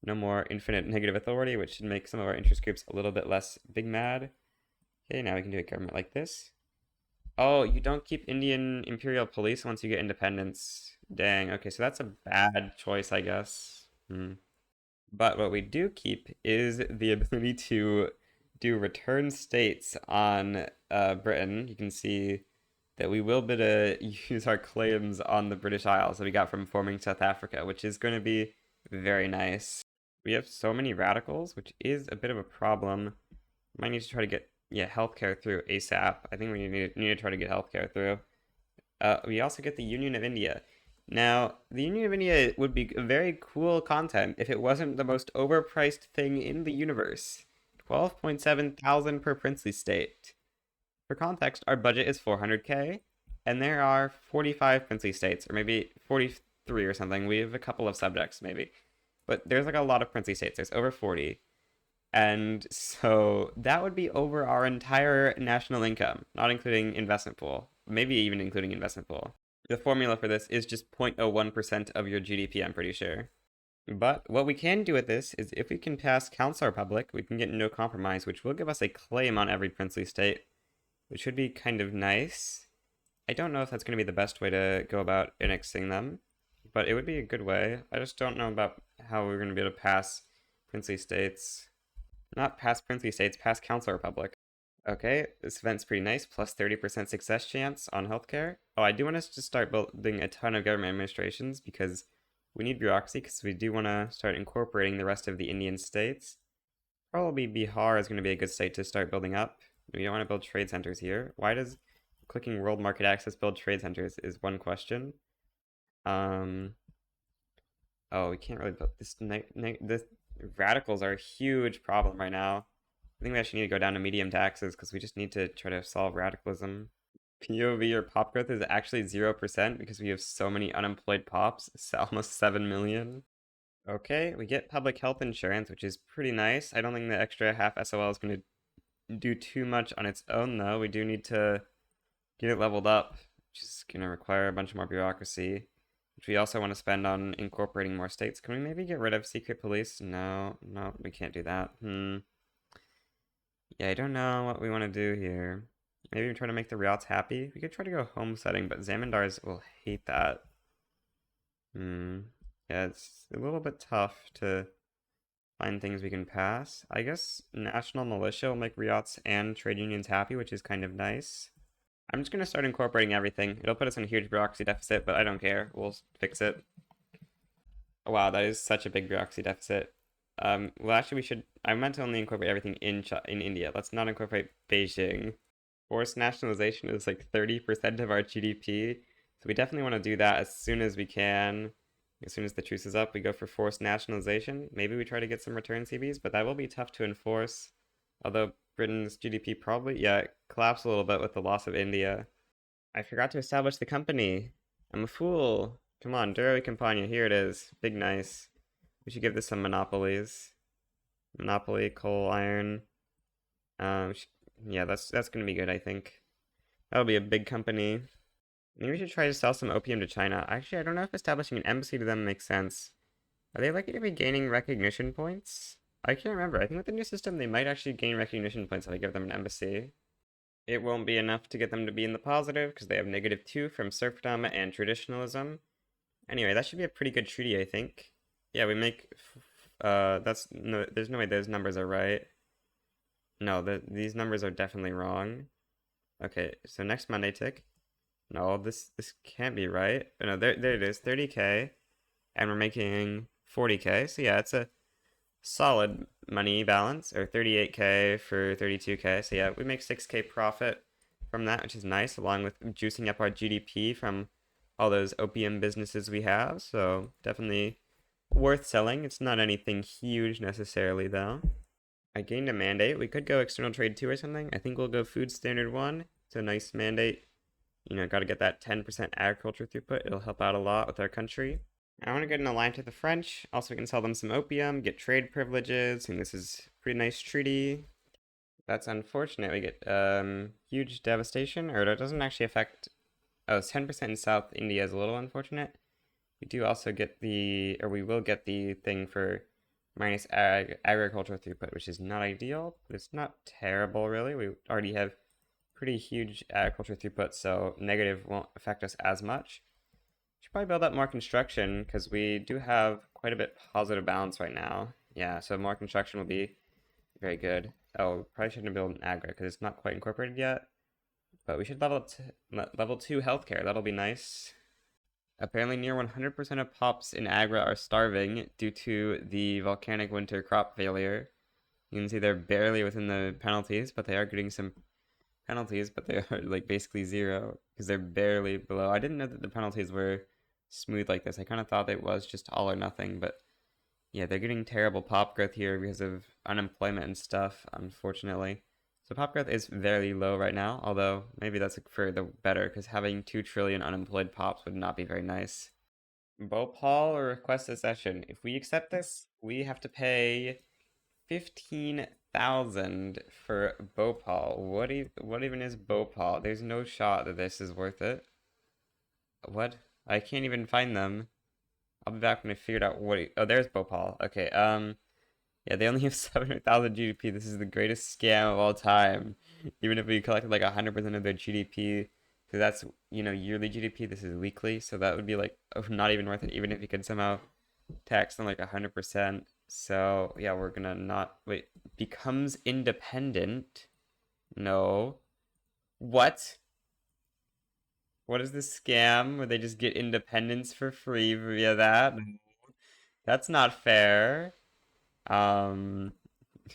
No more infinite negative authority, which should make some of our interest groups a little bit less big mad. Okay, now we can do a government like this. Oh, you don't keep Indian Imperial Police once you get independence. Dang, okay, so that's a bad choice, I guess. But what we do keep is the ability to do return states on Britain. You can see that we will be able to use our claims on the British Isles that we got from forming South Africa, which is going to be very nice. We have so many radicals, which is a bit of a problem. Might need to try to get healthcare through ASAP. I think we need to try to get healthcare through. We also get the Union of India. Now, the Union of India would be very cool content if it wasn't the most overpriced thing in the universe. 12.7 thousand per princely state. For context, our budget is 400k, and there are 45 princely states, or maybe 43 or something. We have a couple of subjects, maybe. But there's like a lot of princely states. There's over 40. And so that would be over our entire national income, not including investment pool, maybe even including investment pool. The formula for this is just 0.01% of your GDP, I'm pretty sure. But what we can do with this is if we can pass Council Republic, we can get no compromise, which will give us a claim on every princely state, which should be kind of nice. I don't know if that's going to be the best way to go about annexing them, but it would be a good way. I just don't know about how we're going to be able to pass princely states. Not pass princely states, pass Council Republic. Okay, this event's pretty nice, plus 30% success chance on healthcare. Oh, I do want us to start building a ton of government administrations because we need bureaucracy because we do want to start incorporating the rest of the Indian states. Probably Bihar is going to be a good state to start building up. We don't want to build trade centers here. Why does clicking world market access build trade centers is one question. Um, oh, we can't really build this radicals are a huge problem right now. I think we actually need to go down to medium taxes because we just need to try to solve radicalism. POV or pop growth is actually 0% because we have so many unemployed pops. It's almost 7 million. Okay, we get public health insurance, which is pretty nice. I don't think the extra half SOL is going to do too much on its own, though. We do need to get it leveled up, which is going to require a bunch more bureaucracy, which we also want to spend on incorporating more states. Can we maybe get rid of secret police? No, no, we can't do that. Yeah, I don't know what we want to do here. Maybe we try to make the Riots happy. We could try to go homesteading, but Zamindars will hate that. Yeah, it's a little bit tough to find things we can pass. I guess national militia will make Riots and trade unions happy, which is kind of nice. I'm just gonna start incorporating everything. It'll put us in a huge bureaucracy deficit, but I don't care. We'll fix it. Oh, wow, that is such a big bureaucracy deficit. Well, actually, we should. I meant to only incorporate everything in India. Let's not incorporate Beijing. Forced nationalization is like 30% of our GDP, so we definitely want to do that as soon as we can. As soon as the truce is up, we go for forced nationalization. Maybe we try to get some return CBs, but that will be tough to enforce. Although Britain's GDP probably, yeah, collapsed a little bit with the loss of India. I forgot to establish the company. I'm a fool. Come on, Duro Campania, here it is. Big nice. We should give this some monopolies. Monopoly, coal, iron. Um, yeah, that's gonna be good, I think. That'll be a big company. Maybe we should try to sell some opium to China. Actually, I don't know if establishing an embassy to them makes sense. Are they likely to be gaining recognition points? I can't remember. I think with the new system, they might actually gain recognition points if I give them an embassy. It won't be enough to get them to be in the positive because they have -2 from serfdom and traditionalism. Anyway, that should be a pretty good treaty, I think. Yeah, we make. That's no. There's no way those numbers are right. No, these numbers are definitely wrong. Okay, so next Monday tick. No, this can't be right. No, there it is, 30K, and we're making 40K. So yeah, it's a solid money balance, or 38K for 32K. So yeah, we make 6K profit from that, which is nice, along with juicing up our GDP from all those opium businesses we have. So definitely worth selling. It's not anything huge necessarily, though. I gained a mandate. We could go external trade 2 or something. I think we'll go food standard 1. It's a nice mandate. You know, got to get that 10% agriculture throughput. It'll help out a lot with our country. I want to get an alliance with the French. Also, we can sell them some opium, get trade privileges. And this is a pretty nice treaty. That's unfortunate. We get huge devastation, or it doesn't actually affect. Oh, it's 10% in South India is a little unfortunate. We do also get the, or we will get the thing for minus agricultural throughput, which is not ideal, but it's not terrible really. We already have pretty huge agriculture throughput, so negative won't affect us as much. Should probably build up more construction because we do have quite a bit positive balance right now. Yeah, so more construction will be very good. Oh, probably shouldn't build an agri because it's not quite incorporated yet. But we should level up to level 2 healthcare. That'll be nice. Apparently, near 100% of pops in Agra are starving due to the volcanic winter crop failure. You can see they're barely within the penalties, but they are getting some penalties, but they are like basically zero because they're barely below. I didn't know that the penalties were smooth like this. I kind of thought it was just all or nothing, but yeah, they're getting terrible pop growth here because of unemployment and stuff, unfortunately. So pop growth is very low right now, although maybe that's for the better because having 2 trillion unemployed pops would not be very nice. Bhopal or request accession. If we accept this, we have to pay 15,000 for Bhopal. What even is Bhopal? There's no shot that this is worth it. What? I can't even find them. I'll be back when I figured out what. Oh, there's Bhopal. Okay. Yeah, they only have 700,000 GDP. This is the greatest scam of all time. Even if we collected like 100% of their GDP, because that's, yearly GDP, this is weekly, so that would be like not even worth it, even if you could somehow tax them like 100%. So, yeah, we're gonna not, wait, becomes independent? No. What? What is this scam where they just get independence for free via that? That's not fair. Um,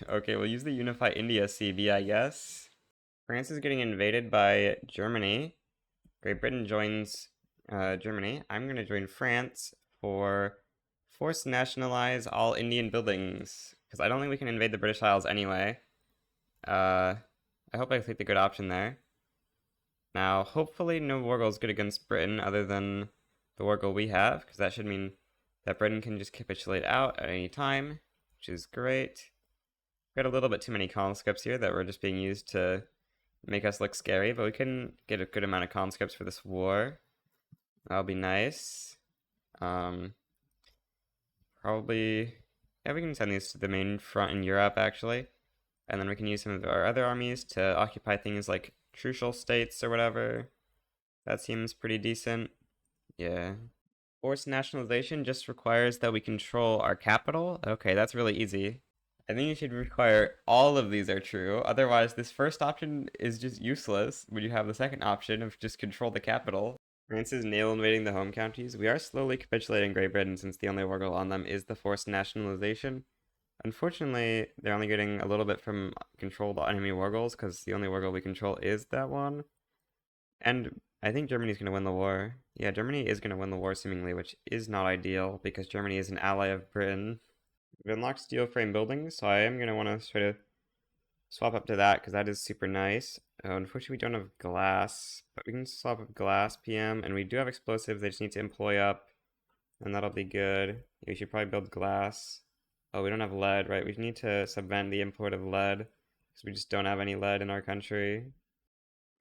okay, we'll use the Unify India CB, I guess. France is getting invaded by Germany. Great Britain joins Germany. I'm going to join France for force nationalize all Indian buildings because I don't think we can invade the British Isles anyway. I hope I clicked the good option there. Now, hopefully no war goal is good against Britain other than the war goal we have, because that should mean that Britain can just capitulate out at any time, which is great. We got a little bit too many conscripts here that were just being used to make us look scary, but we can get a good amount of conscripts for this war. That'll be nice. Probably, yeah, we can send these to the main front in Europe, actually. And then we can use some of our other armies to occupy things like crucial states or whatever. That seems pretty decent. Yeah. Forced nationalization just requires that we control our capital. Okay, that's really easy. I think you should require all of these are true. Otherwise, this first option is just useless when you have the second option of just control the capital. France is nail invading the home counties. We are slowly capitulating Great Britain since the only war goal on them is the forced nationalization. Unfortunately, they're only getting a little bit from controlled enemy war goals because the only war goal we control is that one. And I think Germany's going to win the war. Yeah, Germany is going to win the war seemingly, which is not ideal because Germany is an ally of Britain. We've unlocked steel frame buildings, so I am going to want to try to swap up to that because that is super nice. Unfortunately, we don't have glass, but we can swap up glass PM, and we do have explosives. They just need to employ up, and that'll be good. Yeah, we should probably build glass. Oh, we don't have lead, right? We need to subvent the import of lead because we just don't have any lead in our country.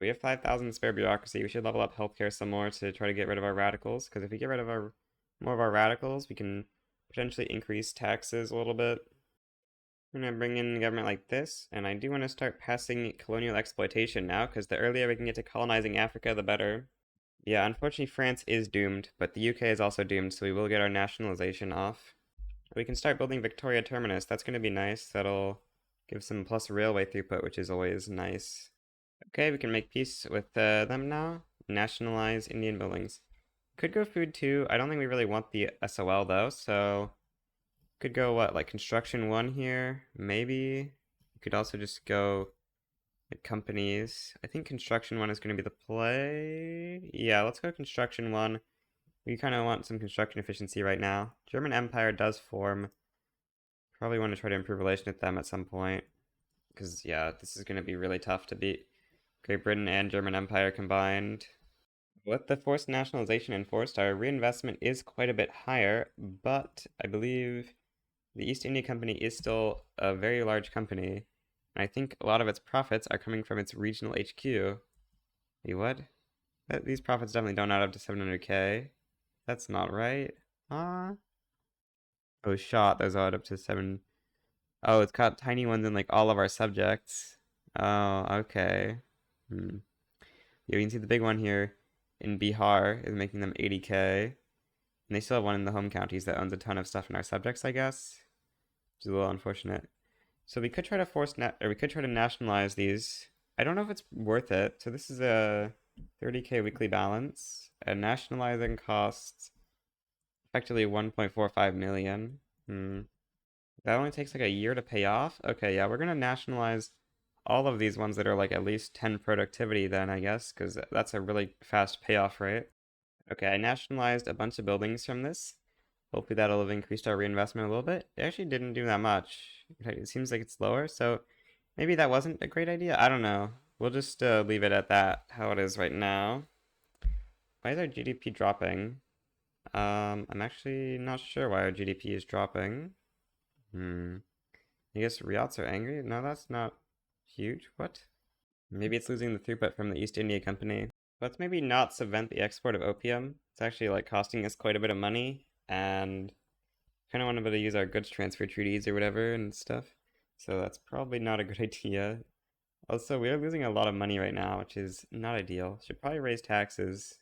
We have 5,000 spare bureaucracy. We should level up healthcare some more to try to get rid of our radicals. Because if we get rid of more of our radicals, we can potentially increase taxes a little bit. We're gonna bring in government like this, and I do want to start passing colonial exploitation now, because the earlier we can get to colonizing Africa, the better. Yeah, unfortunately France is doomed, but the UK is also doomed, so we will get our nationalization off. We can start building Victoria Terminus. That's gonna be nice. That'll give some plus railway throughput, which is always nice. Okay, we can make peace with them now. Nationalize Indian buildings. Could go food too. I don't think we really want the SOL though, so could go what, like construction one here, maybe. You could also just go like companies. I think construction one is going to be the play. Yeah, let's go construction one. We kind of want some construction efficiency right now. German Empire does form. Probably want to try to improve relation with them at some point. Because, yeah, this is going to be really tough to beat Great Britain and German Empire combined. With the forced nationalization enforced, our reinvestment is quite a bit higher, but I believe the East India Company is still a very large company, and I think a lot of its profits are coming from its regional HQ. Wait, what? These profits definitely don't add up to 700k. That's not right. Huh? Oh, shot. Those add up to 7. Oh, it's got tiny ones in like all of our subjects. Oh, okay. Yeah, you can see the big one here in Bihar is making them 80k. And they still have one in the home counties that owns a ton of stuff in our subjects, I guess. Which is a little unfortunate. So we could try to we could try to nationalize these. I don't know if it's worth it. So this is a 30k weekly balance, and nationalizing costs effectively 1.45 million. That only takes like a year to pay off. Okay, yeah, we're gonna nationalize all of these ones that are like at least 10 productivity then, I guess, because that's a really fast payoff rate. Okay, I nationalized a bunch of buildings from this. Hopefully that'll have increased our reinvestment a little bit. It actually didn't do that much. It seems like it's lower, so maybe that wasn't a great idea. I don't know. We'll just leave it at that, how it is right now. Why is our GDP dropping? I'm actually not sure why our GDP is dropping. I guess Riots are angry? No, that's not huge. What? Maybe it's losing the throughput from the East India Company. Let's maybe not subvent the export of opium. It's actually like costing us quite a bit of money, and kind of want to be able to use our goods transfer treaties or whatever and stuff. So that's probably not a good idea. Also, we are losing a lot of money right now, which is not ideal. Should probably raise taxes.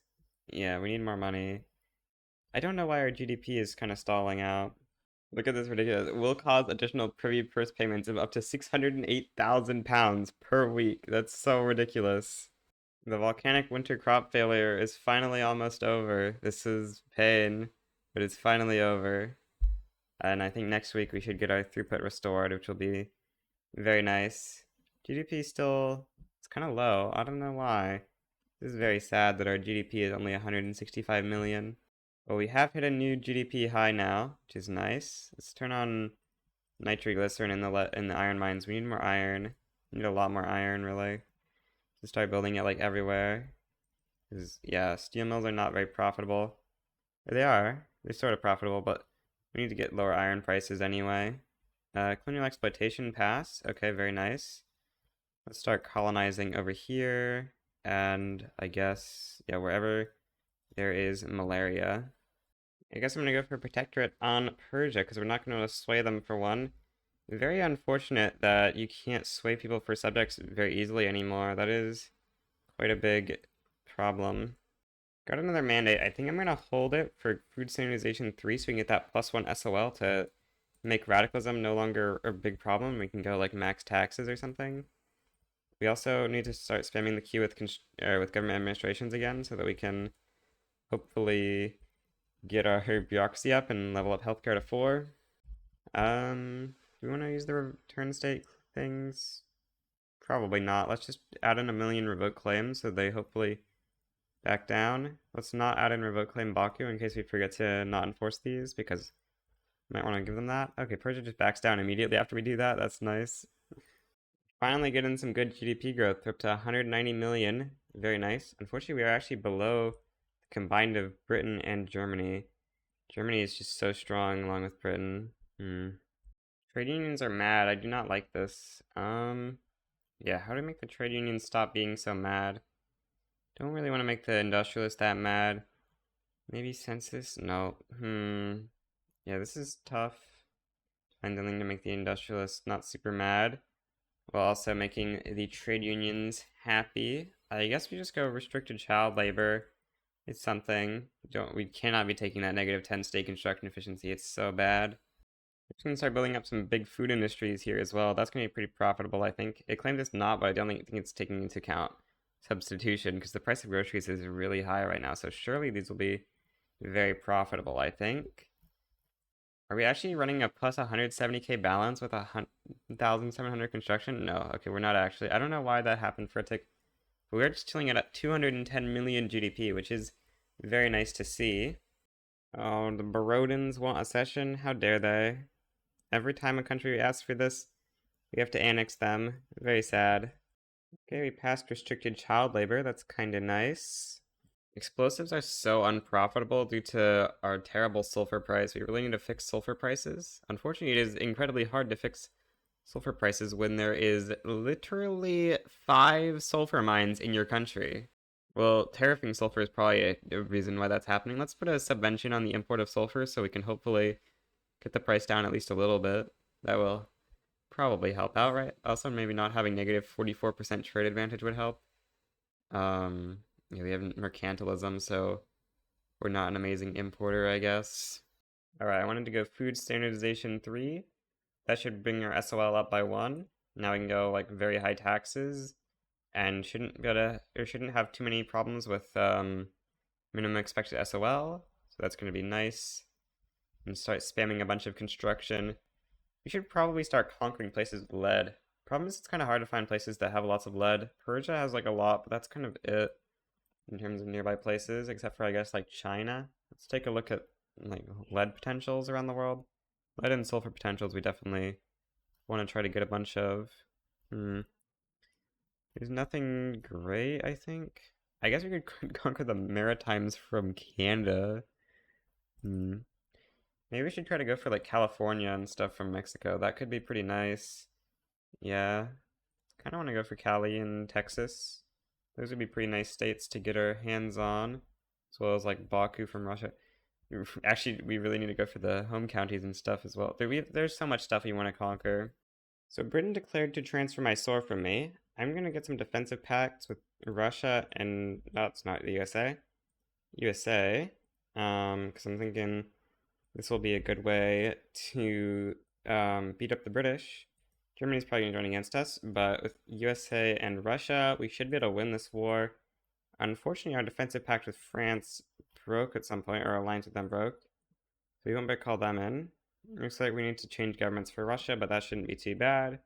Yeah, we need more money. I don't know why our GDP is kind of stalling out. Look at this ridiculous. It will cause additional privy purse payments of up to £608,000 per week. That's so ridiculous. The volcanic winter crop failure is finally almost over. This is pain, but it's finally over. And I think next week we should get our throughput restored, which will be very nice. GDP still It's kind of low. I don't know why. This is very sad that our GDP is only 165 million. Well, we have hit a new GDP high now, which is nice. Let's turn on nitroglycerin in the iron mines. We need more iron. We need a lot more iron, really, to start building it like everywhere. Because, yeah, steel mills are not very profitable. Or they are. They're sort of profitable, but we need to get lower iron prices anyway. Colonial exploitation pass. Okay, very nice. Let's start colonizing over here. And I guess, yeah, wherever there is malaria. I guess I'm going to go for protectorate on Persia, because we're not going to sway them for one. Very unfortunate that you can't sway people for subjects very easily anymore. That is quite a big problem. Got another mandate. I think I'm going to hold it for Food Standardization 3 so we can get that +1 SOL to make radicalism no longer a big problem. We can go like max taxes or something. We also need to start spamming the queue with government administrations again so that we can hopefully get our bureaucracy up and level up healthcare to 4. Do we want to use the return state things? Probably not. Let's just add in 1 million revoke claims so they hopefully back down. Let's not add in revoke claim Baku in case we forget to not enforce these, because we might want to give them that. Okay, Persia just backs down immediately after we do that. That's nice. Finally getting some good GDP growth. We're up to 190 million. Very nice. Unfortunately, we are actually below the combined of Britain and Germany. Germany is just so strong along with Britain. Trade unions are mad. I do not like this. Yeah, how do we make the trade unions stop being so mad? Don't really want to make the industrialists that mad. Maybe census? No. Yeah, this is tough. Find something to make the industrialists not super mad, while also making the trade unions happy. I guess we just go restricted child labor. It's something. We cannot be taking that -10 state construction efficiency. It's so bad. We're just gonna start building up some big food industries here as well. That's gonna be pretty profitable, I think. It claimed it's not, but I don't think it's taking into account substitution, because the price of groceries is really high right now. So surely these will be very profitable, I think. Are we actually running a plus 170k balance with 1,700 construction? No. Okay, we're not actually. I don't know why that happened for a tick. But we're just chilling at 210 million GDP, which is very nice to see. Oh, the Barodins want a cession? How dare they? Every time a country asks for this, we have to annex them. Very sad. Okay, we passed restricted child labor. That's kind of nice. Explosives are so unprofitable due to our terrible sulfur price. We really need to fix sulfur prices. Unfortunately, it is incredibly hard to fix sulfur prices when there is literally 5 sulfur mines in your country. Well, tariffing sulfur is probably a reason why that's happening. Let's put a subvention on the import of sulfur so we can hopefully get the price down at least a little bit. That will probably help out, right? Also, maybe not having -44% trade advantage would help. Yeah, we have mercantilism, so we're not an amazing importer, I guess. Alright, I wanted to go food standardization 3. That should bring our SOL up by 1. Now we can go like very high taxes and shouldn't have too many problems with minimum expected SOL. So that's going to be nice. And start spamming a bunch of construction. We should probably start conquering places with lead. Problem is it's kind of hard to find places that have lots of lead. Persia has like a lot, but that's kind of it in terms of nearby places, except for I guess like China. Let's take a look at like lead potentials around the world. Lead and sulfur potentials we definitely want to try to get a bunch of. There's nothing great, I think. I guess we could conquer the Maritimes from Canada. Maybe we should try to go for like California and stuff from Mexico. That could be pretty nice. Yeah. Kind of want to go for Cali and Texas. Those would be pretty nice states to get our hands on. As well as like Baku from Russia. Actually, we really need to go for the home counties and stuff as well. There's so much stuff we want to conquer. So Britain declared to transfer Mysore from me. I'm going to get some defensive pacts with Russia and... No, it's not the USA. USA. Because I'm thinking this will be a good way to beat up the British. Germany's probably going to join against us, but with USA and Russia, we should be able to win this war. Unfortunately, our defensive pact with France broke at some point, or our alliance with them broke. So we won't be able to call them in. Looks like we need to change governments for Russia, but that shouldn't be too bad.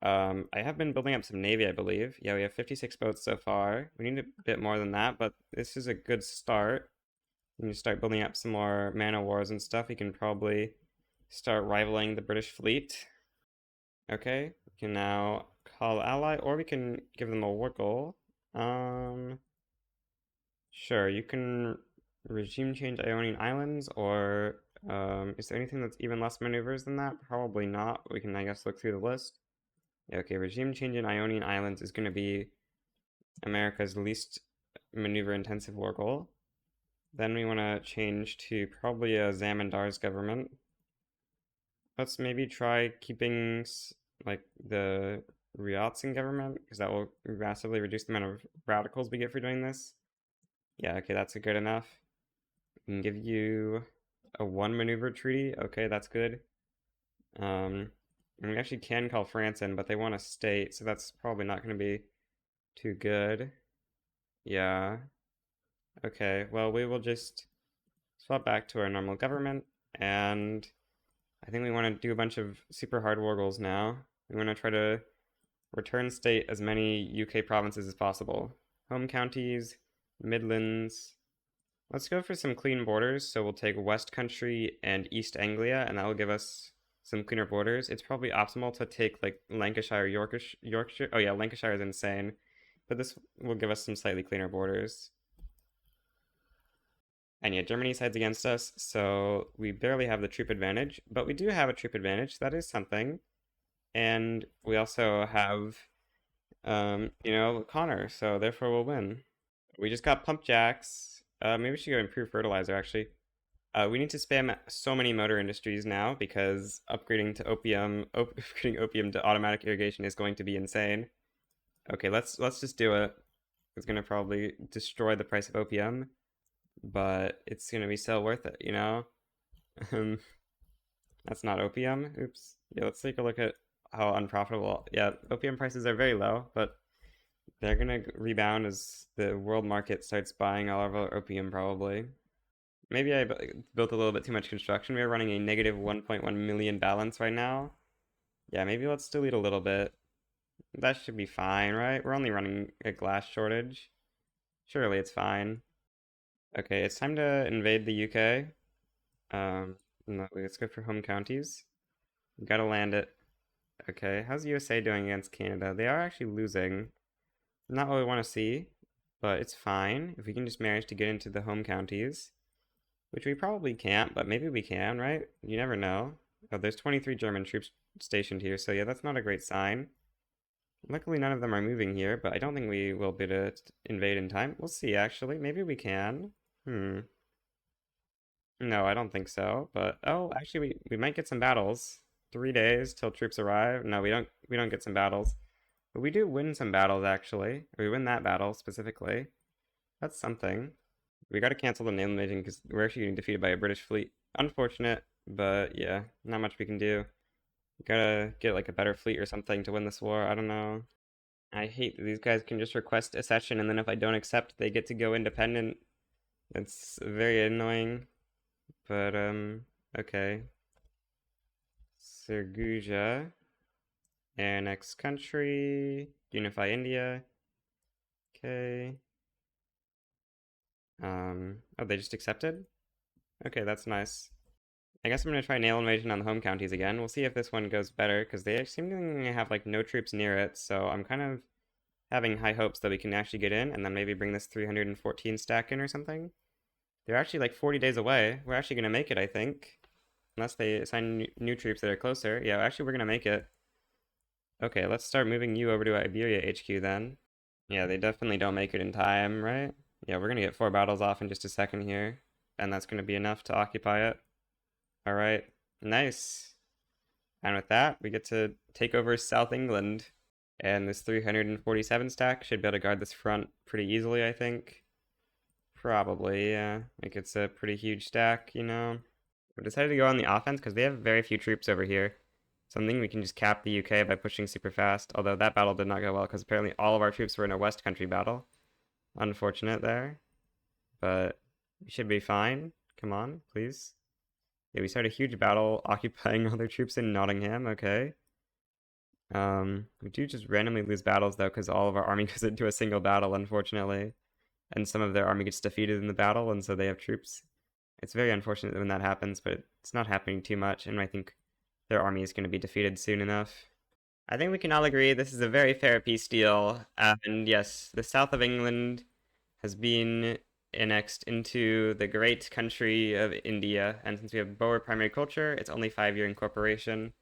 I have been building up some navy, I believe. Yeah, we have 56 boats so far. We need a bit more than that, but this is a good start. When you start building up some more man o' wars and stuff, we can probably start rivaling the British fleet. Okay, we can now call ally, or we can give them a war goal. Um, sure, you can regime change Ionian Islands, or is there anything that's even less maneuvers than that? Probably not. We can, I guess, look through the list. Yeah, okay, regime change in Ionian Islands is going to be America's least maneuver-intensive war goal. Then we want to change to probably a Zamandar's government. Let's maybe try keeping like the Ryotsin government, because that will massively reduce the amount of radicals we get for doing this. Yeah, okay, that's good enough. We can give you a one maneuver treaty. Okay, that's good. And we actually can call France in, but they want a state, so that's probably not going to be too good. Yeah. Okay, well, we will just swap back to our normal government, and I think we want to do a bunch of super hard war goals now. We want to try to return state as many UK provinces as possible. Home counties, Midlands. Let's go for some clean borders. So we'll take West Country and East Anglia, and that will give us some cleaner borders. It's probably optimal to take like Lancashire, Yorkshire. Oh yeah, Lancashire is insane, but this will give us some slightly cleaner borders. And yeah, Germany sides against us, so we barely have the troop advantage, but we do have a troop advantage. That is something. And we also have, Connor, so therefore we'll win. We just got pump jacks. Maybe we should go improve fertilizer, actually. We need to spam so many motor industries now because upgrading to upgrading opium to automatic irrigation is going to be insane. Okay, let's just do it. It's gonna probably destroy the price of opium, but it's gonna be so worth it, you know? That's not opium. Oops. Yeah, let's take a look at how unprofitable. Yeah, opium prices are very low, but they're gonna rebound as the world market starts buying all of our opium, probably. Maybe I built a little bit too much construction. We're running a negative 1.1 million balance right now. Yeah, maybe let's delete a little bit. That should be fine, right? We're only running a glass shortage. Surely it's fine. Okay, it's time to invade the UK. No, let's go for home counties. We gotta land it. Okay, how's USA doing against Canada? They are actually losing. Not what we want to see, but it's fine if we can just manage to get into the home counties, which we probably can't, but maybe we can, right? You never know. Oh, there's 23 German troops stationed here, so yeah, that's not a great sign. Luckily, none of them are moving here, but I don't think we will be able to invade in time. We'll see, actually. Maybe we can. No, I don't think so, but oh, actually, we might get some battles. 3 days till troops arrive. No, we don't get some battles. But we do win some battles, actually. We win that battle specifically. That's something. We gotta cancel the naval invasion because we're actually getting defeated by a British fleet. Unfortunate, but yeah, not much we can do. We gotta get like a better fleet or something to win this war. I don't know. I hate that these guys can just request accession and then if I don't accept, they get to go independent. It's very annoying. But, okay. Surguja. Annex country. Unify India. Okay. Oh, they just accepted? Okay, that's nice. I guess I'm gonna try naval invasion on the home counties again. We'll see if this one goes better, because they seem to have like no troops near it, so I'm kind of having high hopes that we can actually get in, and then maybe bring this 314 stack in or something. They're actually like 40 days away. We're actually gonna make it, I think. Unless they assign new troops that are closer. Yeah, actually we're gonna make it. Okay, let's start moving you over to Iberia HQ then. Yeah, they definitely don't make it in time, right? Yeah, we're gonna get 4 battles off in just a second here. And that's gonna be enough to occupy it. Alright, nice. And with that, we get to take over South England. And this 347 stack should be able to guard this front pretty easily, I think. Probably, yeah. Like it's a pretty huge stack, you know. We decided to go on the offense because they have very few troops over here. Something we can just cap the UK by pushing super fast. Although that battle did not go well because apparently all of our troops were in a West Country battle. Unfortunate there. But we should be fine. Come on, please. Yeah, we started a huge battle occupying all their troops in Nottingham, okay. We do just randomly lose battles though, because all of our army goes into a single battle, unfortunately. And some of their army gets defeated in the battle, and so they have troops. It's very unfortunate when that happens, but it's not happening too much, and I think their army is going to be defeated soon enough. I think we can all agree this is a very fair peace deal, and yes, the south of England has been annexed into the great country of India, and since we have Boer primary culture, it's only 5-year incorporation.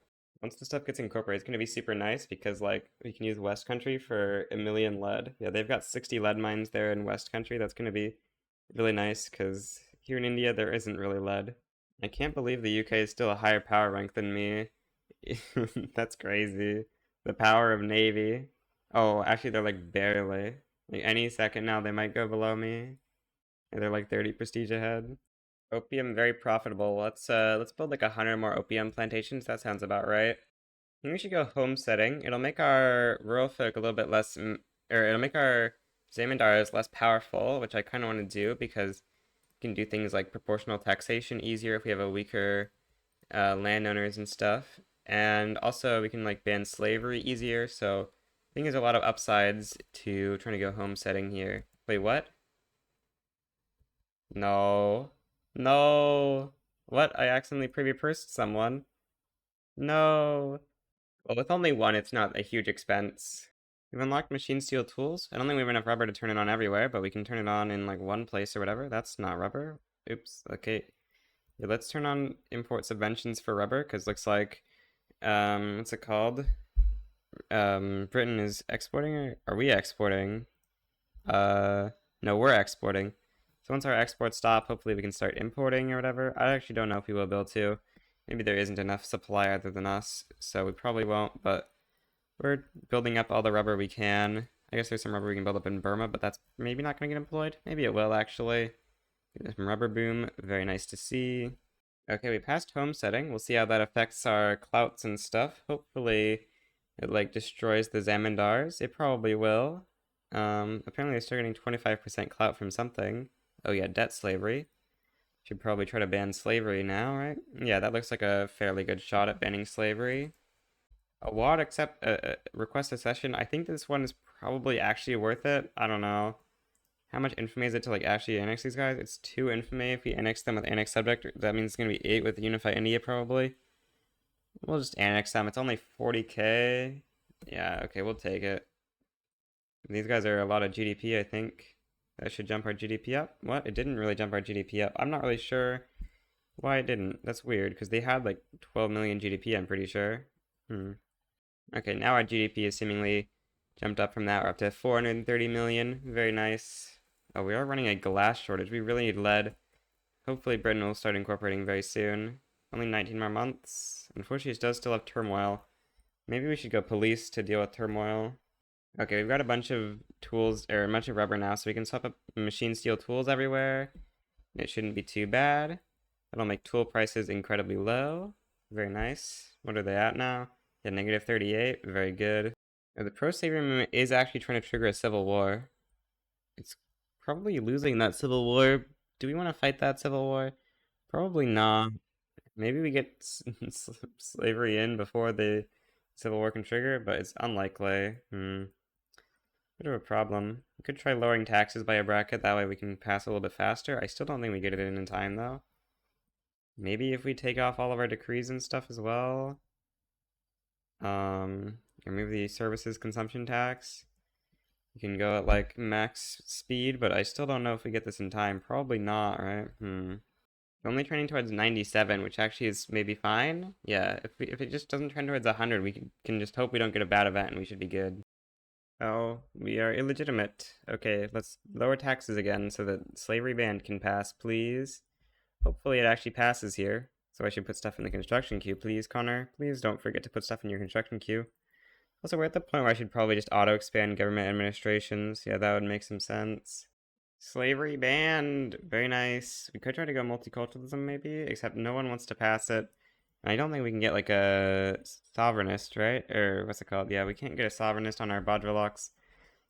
Once the stuff gets incorporated, it's going to be super nice because, like, we can use West Country for 1,000,000 lead. Yeah, they've got 60 lead mines there in West Country. That's going to be really nice because here in India, there isn't really lead. I can't believe the UK is still a higher power rank than me. That's crazy. The power of Navy. Oh, actually, they're like barely. Like any second now, they might go below me. And they're like 30 prestige ahead. Opium very profitable. Let's build like 100 more opium plantations. That sounds about right. I think we should go homesteading. It'll make our rural folk a little bit less, or it'll make our zamindars less powerful, which I kind of want to do because we can do things like proportional taxation easier if we have a weaker landowners and stuff. And also we can like ban slavery easier. So I think there's a lot of upsides to trying to go homesteading here. Wait, what? No. No. What? I accidentally privy pursed someone. No. Well, with only one, it's not a huge expense. We've unlocked machine steel tools. I don't think we have enough rubber to turn it on everywhere, but we can turn it on in like one place or whatever. That's not rubber. Oops. Okay. Yeah, let's turn on import subventions for rubber, because looks like, what's it called? Britain is exporting, or are we exporting? No, we're exporting. So once our exports stop, hopefully we can start importing or whatever. I actually don't know if we will be able to. Maybe there isn't enough supply other than us, so we probably won't, but we're building up all the rubber we can. I guess there's some rubber we can build up in Burma, but that's maybe not going to get employed. Maybe it will, actually. There's some rubber boom. Very nice to see. Okay, we passed homesteading. We'll see how that affects our clouts and stuff. Hopefully it like destroys the zamindars. It probably will. Apparently they're still getting 25% clout from something. Oh yeah, debt slavery. Should probably try to ban slavery now, right? Yeah, that looks like a fairly good shot at banning slavery. Award accept request a session. I think this one is probably actually worth it. I don't know. How much infamy is it to like actually annex these guys? It's 2 infamy if we annex them with annex subject. That means it's gonna be 8 with Unify India probably. We'll just annex them. It's only 40k. Yeah, okay, we'll take it. These guys are a lot of GDP, I think. That should jump our GDP up. What? It didn't really jump our GDP up. I'm not really sure why it didn't. That's weird, because they had like 12 million GDP, I'm pretty sure. Okay, now our GDP is seemingly jumped up from that. We're up to 430 million. Very nice. Oh, we are running a glass shortage. We really need lead. Hopefully Britain will start incorporating very soon. Only 19 more months. Unfortunately, it does still have turmoil. Maybe we should go police to deal with turmoil. Okay, we've got a bunch of tools, or a bunch of rubber now, so we can swap up machine steel tools everywhere. It shouldn't be too bad. That'll make tool prices incredibly low. Very nice. What are they at now? Yeah, negative 38. Very good. Now, the pro-slavery movement is actually trying to trigger a civil war. It's probably losing that civil war. Do we want to fight that civil war? Probably not. Maybe we get slavery in before the civil war can trigger, but it's unlikely. Bit of a problem. We could try lowering taxes by a bracket, that way we can pass a little bit faster. I still don't think we get it in time, though. Maybe if we take off all of our decrees and stuff as well. Remove the services consumption tax. You can go at like max speed, but I still don't know if we get this in time. Probably not, right? Only trending towards 97, which actually is maybe fine. Yeah, if it just doesn't trend towards 100, we can just hope we don't get a bad event and we should be good. Oh, we are illegitimate. Okay, let's lower taxes again so that slavery ban can pass, please. Hopefully it actually passes here. So I should put stuff in the construction queue, please, Connor. Please don't forget to put stuff in your construction queue. Also, we're at the point where I should probably just auto-expand government administrations. Yeah, that would make some sense. Slavery banned! Very nice. We could try to go multiculturalism, maybe, except no one wants to pass it. And I don't think we can get, like, a sovereignist, right? Or, what's it called? Yeah, we can't get a sovereignist on our Bajraloks.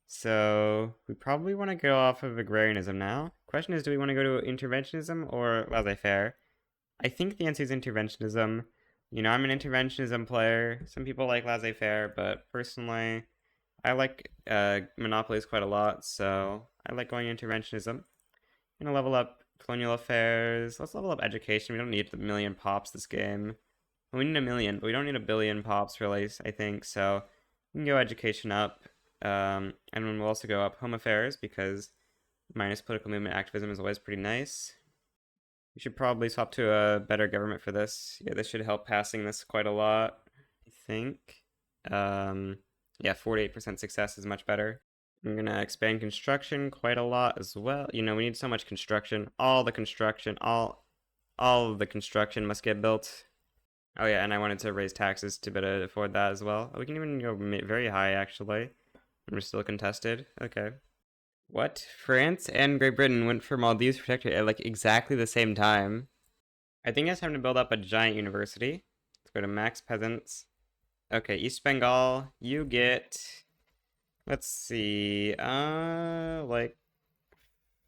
So, we probably want to go off of agrarianism now. Question is, do we want to go to interventionism or laissez-faire? I think the answer is interventionism. You know, I'm an interventionism player. Some people like laissez-faire, but personally, I like monopolies quite a lot, so I like going interventionism. Gonna level up colonial affairs. Let's level up education. We don't need a million pops this game. We need a million, but we don't need a billion pops, really, I think. So we can go education up. And then we'll also go up home affairs because minus political movement activism is always pretty nice. We should probably swap to a better government for this. Yeah, this should help passing this quite a lot, I think. Um, yeah, 48% success is much better. I'm gonna expand construction quite a lot as well. You know, we need so much construction. All the construction, all of the construction must get built. Oh yeah, and I wanted to raise taxes to better afford that as well. We can even go very high actually. And we're still contested. Okay. What? France and Great Britain went for Maldives protectorate at like exactly the same time. I think it's time to build up a giant university. Let's go to max peasants. Okay, East Bengal, you get, let's see, like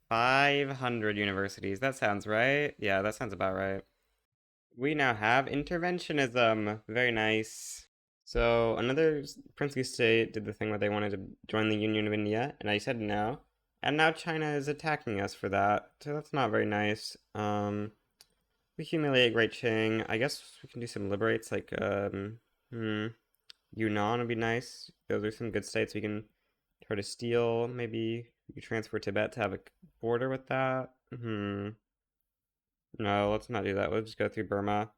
500 universities. That sounds right. Yeah, that sounds about right. We now have interventionism. Very nice. So another princely state did the thing where they wanted to join the Union of India, and I said no. And now China is attacking us for that, so that's not very nice. We humiliate Great Qing. I guess we can do some liberates, like, Yunnan would be nice. Those are some good states we can try to steal. Maybe we transfer Tibet to have a border with that. No, let's not do that. We'll just go through Burma.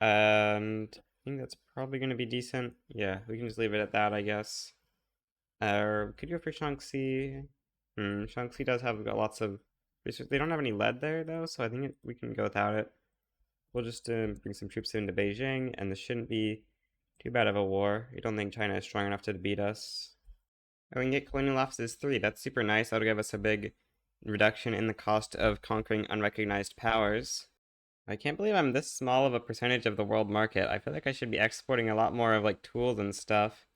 And I think that's probably going to be decent. Yeah, we can just leave it at that, I guess. Or could go for Shaanxi. Shaanxi does have got lots of research. They don't have any lead there, though, so I think we can go without it. We'll just bring some troops into Beijing, and this shouldn't be too bad of a war. I don't think China is strong enough to beat us. And we can get colonial offices 3. That's super nice. That'll give us a big reduction in the cost of conquering unrecognized powers. I can't believe I'm this small of a percentage of the world market. I feel like I should be exporting a lot more of like tools and stuff.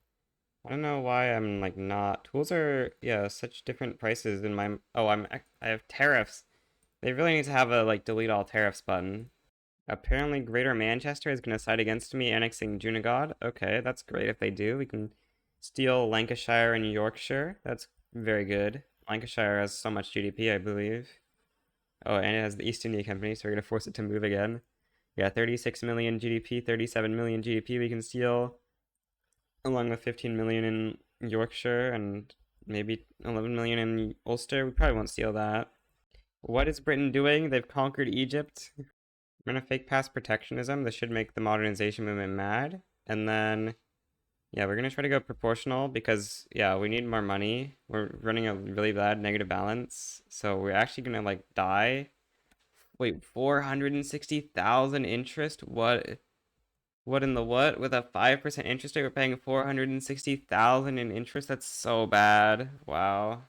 I don't know why I'm like not. Tools are, yeah, such different prices in my, oh, I have tariffs. They really need to have a like delete all tariffs button. Apparently Greater Manchester is going to side against me annexing Junagadh. Okay, that's great if they do. We can steal Lancashire and Yorkshire. That's very good. Lancashire has so much GDP, I believe. Oh, and it has the East India Company, so we're going to force it to move again. Yeah, 36 million GDP, 37 million GDP we can steal, along with 15 million in Yorkshire and maybe 11 million in Ulster. We probably won't steal that. What is Britain doing? They've conquered Egypt. We're gonna fake past protectionism. This should make the modernization movement mad. And then, yeah, we're gonna try to go proportional because, yeah, we need more money. We're running a really bad negative balance. So we're actually gonna, like, die. Wait, 460,000 interest? What? What in the what? With a 5% interest rate, we're paying 460,000 in interest? That's so bad. Wow.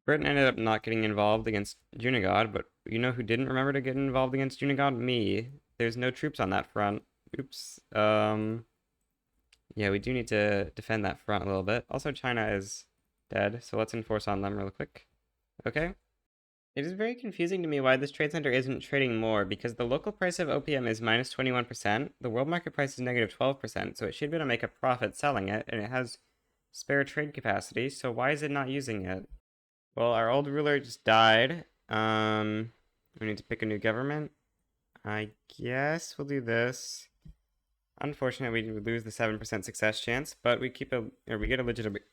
Britain ended up not getting involved against Junagadh, but you know who didn't remember to get involved against Junagadh? Me. There's no troops on that front. Oops. Yeah, we do need to defend that front a little bit. Also, China is dead, so let's enforce on them real quick. Okay. It is very confusing to me why this trade center isn't trading more, because the local price of opium is minus 21%, the world market price is negative 12%, so it should be able to make a profit selling it, and it has spare trade capacity, so why is it not using it? Well, our old ruler just died. We need to pick a new government. I guess we'll do this. Unfortunately, we lose the 7% success chance, but we get a legitimate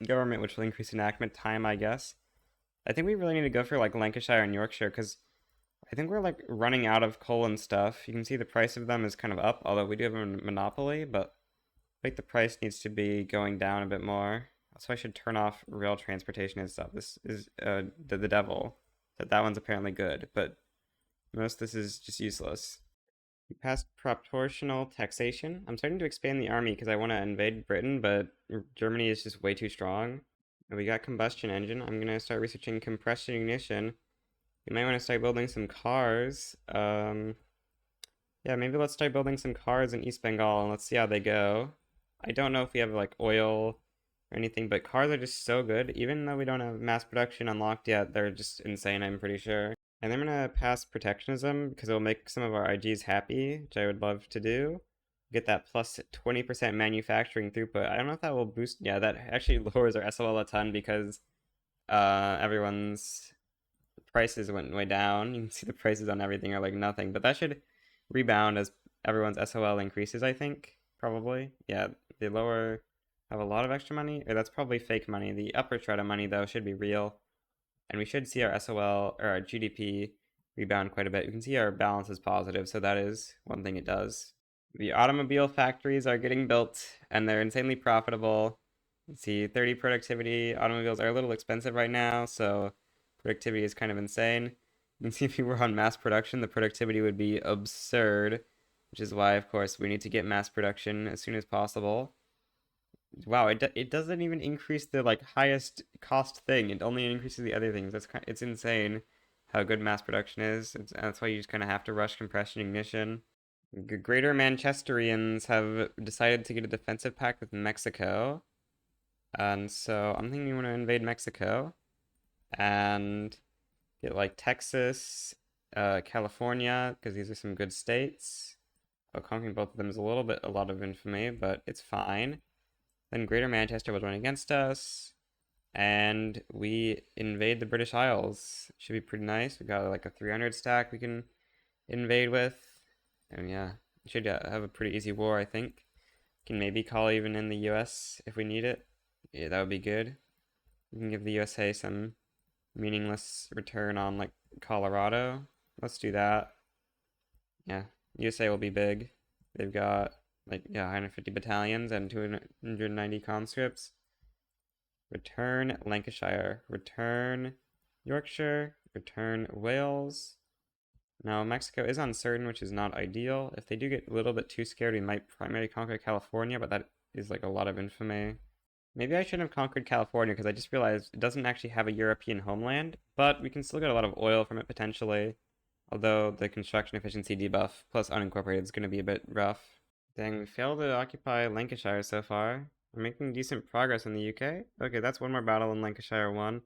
government, which will increase enactment time, I guess. I think we really need to go for like Lancashire and Yorkshire because I think we're like running out of coal and stuff. You can see the price of them is kind of up, although we do have a monopoly, but I think the price needs to be going down a bit more. So I should turn off rail transportation and stuff. This is the devil. That one's apparently good, but most of this is just useless. We passed proportional taxation. I'm starting to expand the army because I want to invade Britain, but Germany is just way too strong. And we got combustion engine. I'm gonna start researching compression ignition. We might want to start building some cars. Yeah, maybe let's start building some cars in East Bengal and let's see how they go. I don't know if we have like oil or anything, but cars are just so good. Even though we don't have mass production unlocked yet, they're just insane, I'm pretty sure. And I'm gonna pass protectionism because it'll make some of our IGs happy, which I would love to do. Get that plus 20% manufacturing throughput. I don't know if that will boost. Yeah, that actually lowers our SOL a ton because everyone's prices went way down. You can see the prices on everything are like nothing, but that should rebound as everyone's SOL increases, I think. Probably. Yeah, the lower have a lot of extra money, or that's probably fake money. The upper shred of money, though, should be real. And we should see our SOL or our GDP rebound quite a bit. You can see our balance is positive, so that is one thing it does. The automobile factories are getting built and they're insanely profitable. Let's see, 30 productivity. Automobiles are a little expensive right now, so productivity is kind of insane. You can see if we were on mass production, the productivity would be absurd, which is why, of course, we need to get mass production as soon as possible. Wow, it doesn't even increase the like highest cost thing. It only increases the other things. It's insane how good mass production is. That's why you just kind of have to rush compression ignition. Greater Manchesterians have decided to get a defensive pact with Mexico, and so I'm thinking we want to invade Mexico and get like Texas, California, because these are some good states. Oh, conquering both of them is a lot of infamy, but it's fine. Then Greater Manchester will join against us, and we invade the British Isles. Should be pretty nice. We got like a 300 stack we can invade with, and yeah, should have a pretty easy war, I think. Can maybe call even in the US if we need it. Yeah, that would be good. We can give the USA some meaningless return on like Colorado. Let's do that. Yeah, USA will be big. They've got like, yeah, 150 battalions and 290 conscripts. Return Lancashire. Return Yorkshire. Return Wales. Now, Mexico is uncertain, which is not ideal. If they do get a little bit too scared, we might primarily conquer California, but that is like a lot of infamy. Maybe I shouldn't have conquered California because I just realized it doesn't actually have a European homeland, but we can still get a lot of oil from it potentially. Although the construction efficiency debuff plus unincorporated is going to be a bit rough. Dang, we failed to occupy Lancashire so far. We're making decent progress in the UK. Okay, that's one more battle in Lancashire won.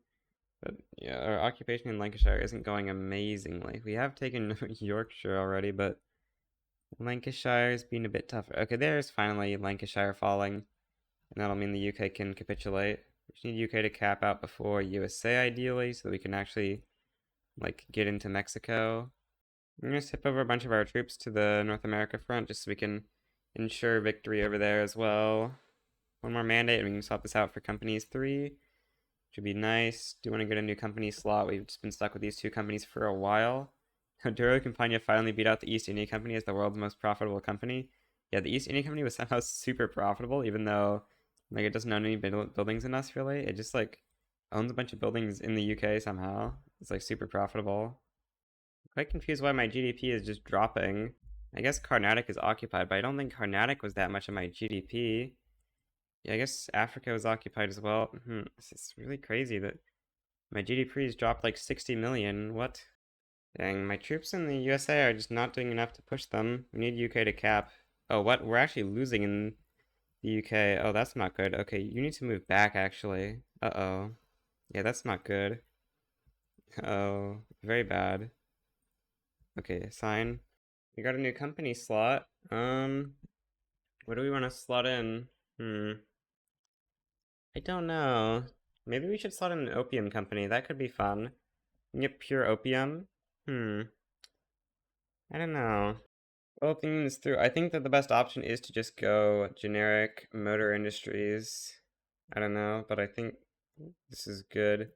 But yeah, our occupation in Lancashire isn't going amazingly. We have taken Yorkshire already, but Lancashire's been a bit tougher. Okay, there's finally Lancashire falling, and that'll mean the UK can capitulate. We just need UK to cap out before USA ideally, so that we can actually like get into Mexico. I'm gonna ship over a bunch of our troops to the North America front just so we can ensure victory over there as well. One more mandate and we can swap this out for companies 3. Should be nice. Do want to get a new company slot. We've just been stuck with these two companies for a while. Duro Campania finally beat out the East India Company as the world's most profitable company. Yeah, the East India Company was somehow super profitable, even though like it doesn't own any buildings in us really. It just like owns a bunch of buildings in the UK somehow. It's like super profitable. Quite confused why my GDP is just dropping. I guess Carnatic is occupied, but I don't think Carnatic was that much of my GDP. Yeah, I guess Africa was occupied as well. It's really crazy that my GDP has dropped like 60 million. What? Dang, my troops in the USA are just not doing enough to push them. We need UK to cap. Oh, what? We're actually losing in the UK. Oh, that's not good. Okay, you need to move back, actually. Uh-oh. Yeah, that's not good. Oh, very bad. Okay, sign. We got a new company slot. What do we want to slot in? I don't know. Maybe we should slot in an opium company. That could be fun. We can get pure opium. I don't know. Well, thinking this through, I think that the best option is to just go generic motor industries. I don't know, but I think this is good.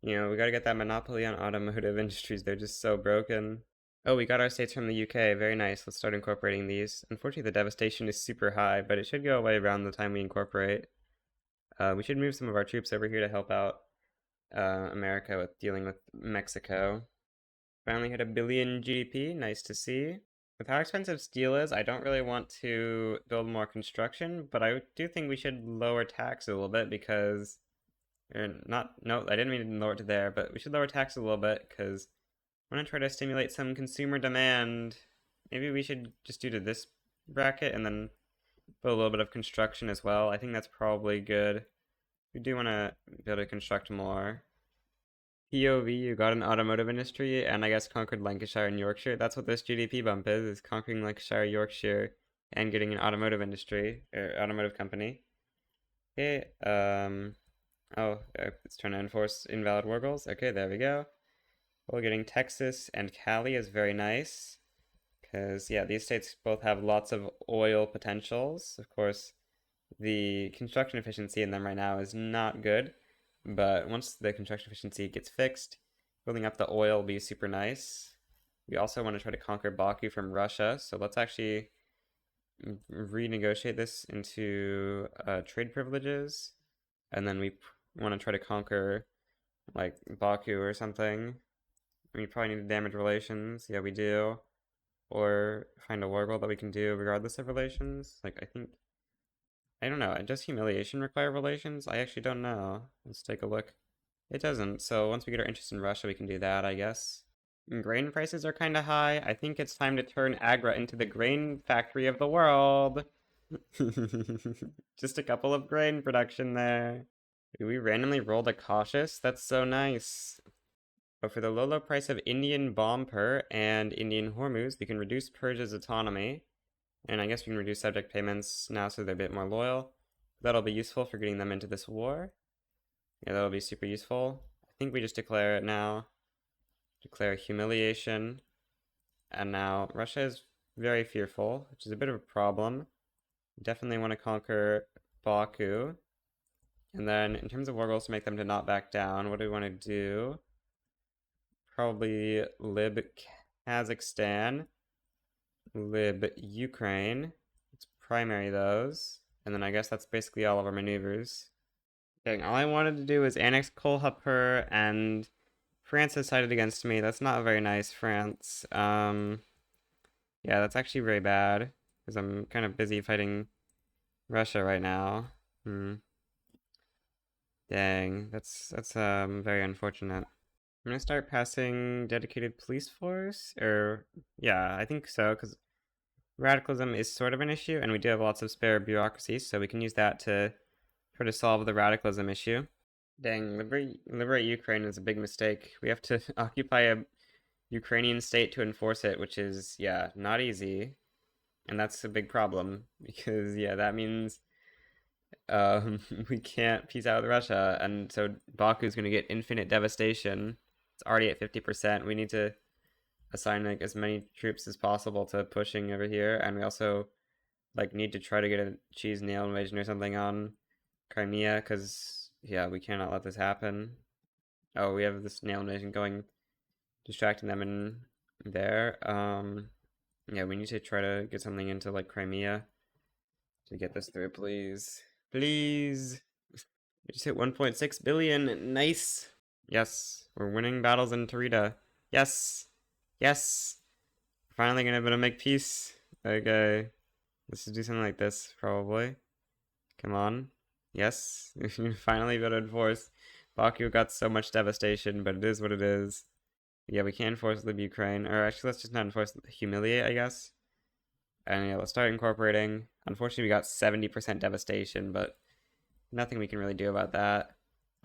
You know, we gotta get that monopoly on automotive industries. They're just so broken. Oh, we got our states from the UK. Very nice. Let's start incorporating these. Unfortunately, the devastation is super high, but it should go away around the time we incorporate. We should move some of our troops over here to help out America with dealing with Mexico. Finally hit a billion GDP. Nice to see. With how expensive steel is, I don't really want to build more construction, but I do think we should lower tax a little bit because, or not, no, I didn't mean to lower it to there, but we should lower tax a little bit because I want to try to stimulate some consumer demand. Maybe we should just do to this bracket and then put a little bit of construction as well. I think that's probably good. We do want to be able to construct more. POV, you got an automotive industry, and I guess conquered Lancashire and Yorkshire. That's what this GDP bump is conquering Lancashire, Yorkshire, and getting an automotive industry, or automotive company. Okay, it's trying to enforce invalid war goals. Okay, there we go. Well, getting Texas and Cali is very nice. Because, yeah, these states both have lots of oil potentials. Of course, the construction efficiency in them right now is not good. But once the construction efficiency gets fixed, building up the oil will be super nice. We also want to try to conquer Baku from Russia. So let's actually renegotiate this into trade privileges. And then we want to try to conquer like Baku or something. We probably need to damage relations. Yeah, we do. Or find a war goal that we can do regardless of relations. Like, I don't know. Does humiliation require relations? I actually don't know. Let's take a look. It doesn't. So once we get our interest in Russia, we can do that, I guess. And grain prices are kind of high. I think it's time to turn Agra into the grain factory of the world. Just a couple of grain production there. We randomly rolled a cautious. That's so nice. But for the low price of Indian Bompur and Indian Hormuz, we can reduce Persia's autonomy. And I guess we can reduce subject payments now so they're a bit more loyal. That'll be useful for getting them into this war. Yeah, that'll be super useful. I think we just declare it now. Declare humiliation. And now Russia is very fearful, which is a bit of a problem. Definitely want to conquer Baku. And then in terms of war goals to make them to not back down, what do we want to do? Probably Lib Kazakhstan, Lib Ukraine. Let's primary those. And then I guess that's basically all of our maneuvers. Dang, all I wanted to do was annex Kolhapur, and France has sided against me. That's not very nice, France. Yeah, that's actually very bad, because I'm kind of busy fighting Russia right now. Dang, that's very unfortunate. I'm gonna start passing dedicated police force, or yeah, I think so, because radicalism is sort of an issue, and we do have lots of spare bureaucracy, so we can use that to try to solve the radicalism issue. Dang, liberate Ukraine is a big mistake. We have to occupy a Ukrainian state to enforce it, which is, yeah, not easy. And that's a big problem, because, yeah, that means we can't peace out with Russia, and so Baku's gonna get infinite devastation. It's already at 50%. We need to assign like as many troops as possible to pushing over here, and we also like need to try to get a cheese nail invasion or something on Crimea, because yeah, we cannot let this happen. Oh, we have this nail invasion going, distracting them in there. Yeah, we need to try to get something into like Crimea to get this through, please. Please. We just hit 1.6 billion. Nice. Yes, we're winning battles in Tarita. Yes. Yes. We're finally gonna be able to make peace. Okay. Let's just do something like this, probably. Come on. Yes. We're finally be able to enforce. Baku got so much devastation, but it is what it is. Yeah, we can enforce Lib Ukraine. Or actually, let's just not enforce humiliate, I guess. And yeah, let's start incorporating. Unfortunately, we got 70% devastation, but nothing we can really do about that.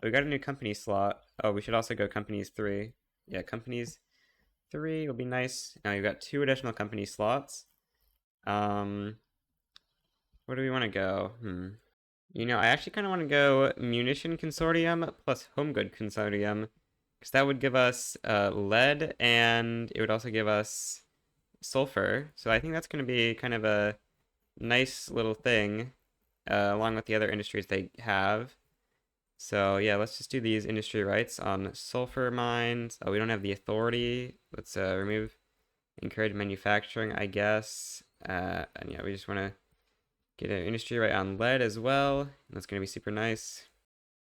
We got a new company slot. Oh, we should also go companies 3. Yeah, companies 3 will be nice. Now you've got 2 additional company slots. Where do we want to go? You know, I actually kind of want to go munition consortium plus home good consortium, because that would give us lead, and it would also give us sulfur. So I think that's going to be kind of a nice little thing, along with the other industries they have. So yeah, let's just do these industry rights on sulfur mines. Oh, we don't have the authority. Let's remove encourage manufacturing, I guess. And yeah, we just want to get an industry right on lead as well. That's going to be super nice.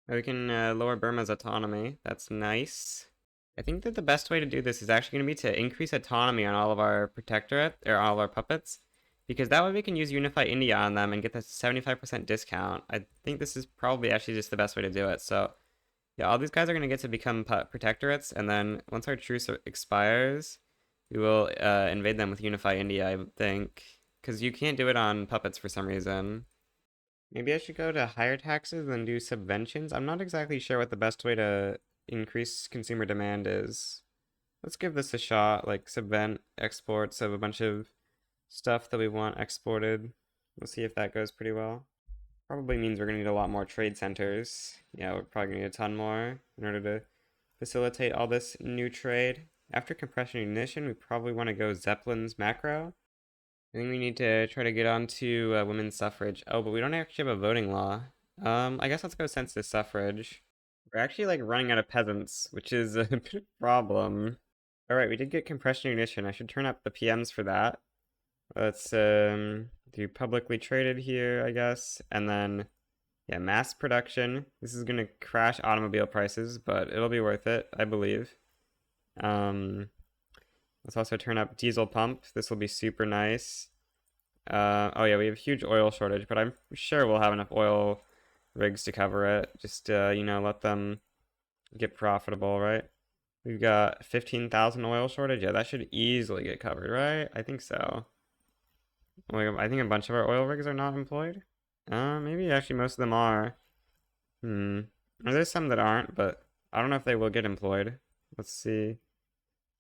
We can lower Burma's autonomy. That's nice. I think that the best way to do this is actually going to be to increase autonomy on all of our protectorate, or all of our puppets, because that way we can use Unify India on them and get this 75% discount. I think this is probably actually just the best way to do it. So yeah, all these guys are going to get to become protectorates, and then once our truce expires, we will invade them with Unify India, I think, because you can't do it on puppets for some reason. Maybe I should go to higher taxes and do subventions. I'm not exactly sure what the best way to increased consumer demand is. Let's give this a shot, like subvent exports of a bunch of stuff that we want exported. We'll see if that goes pretty well. Probably means we're going to need a lot more trade centers. Yeah, we're probably going to need a ton more in order to facilitate all this new trade. After compression ignition, we probably want to go Zeppelin's macro. I think we need to try to get on to women's suffrage. Oh, but we don't actually have a voting law. I guess let's go census suffrage. We're actually like running out of peasants, which is a bit of a problem. Alright, we did get compression ignition. I should turn up the PMs for that. Let's do publicly traded here, I guess. And then, yeah, mass production. This is gonna crash automobile prices, but it'll be worth it, I believe. Let's also turn up diesel pump. This will be super nice. Oh yeah, we have huge oil shortage, but I'm sure we'll have enough oil rigs to cover it. Just, let them get profitable, right? We've got 15,000 oil shortage. Yeah, that should easily get covered, right? I think so. I think a bunch of our oil rigs are not employed. Maybe actually most of them are. There's some that aren't, but I don't know if they will get employed. Let's see.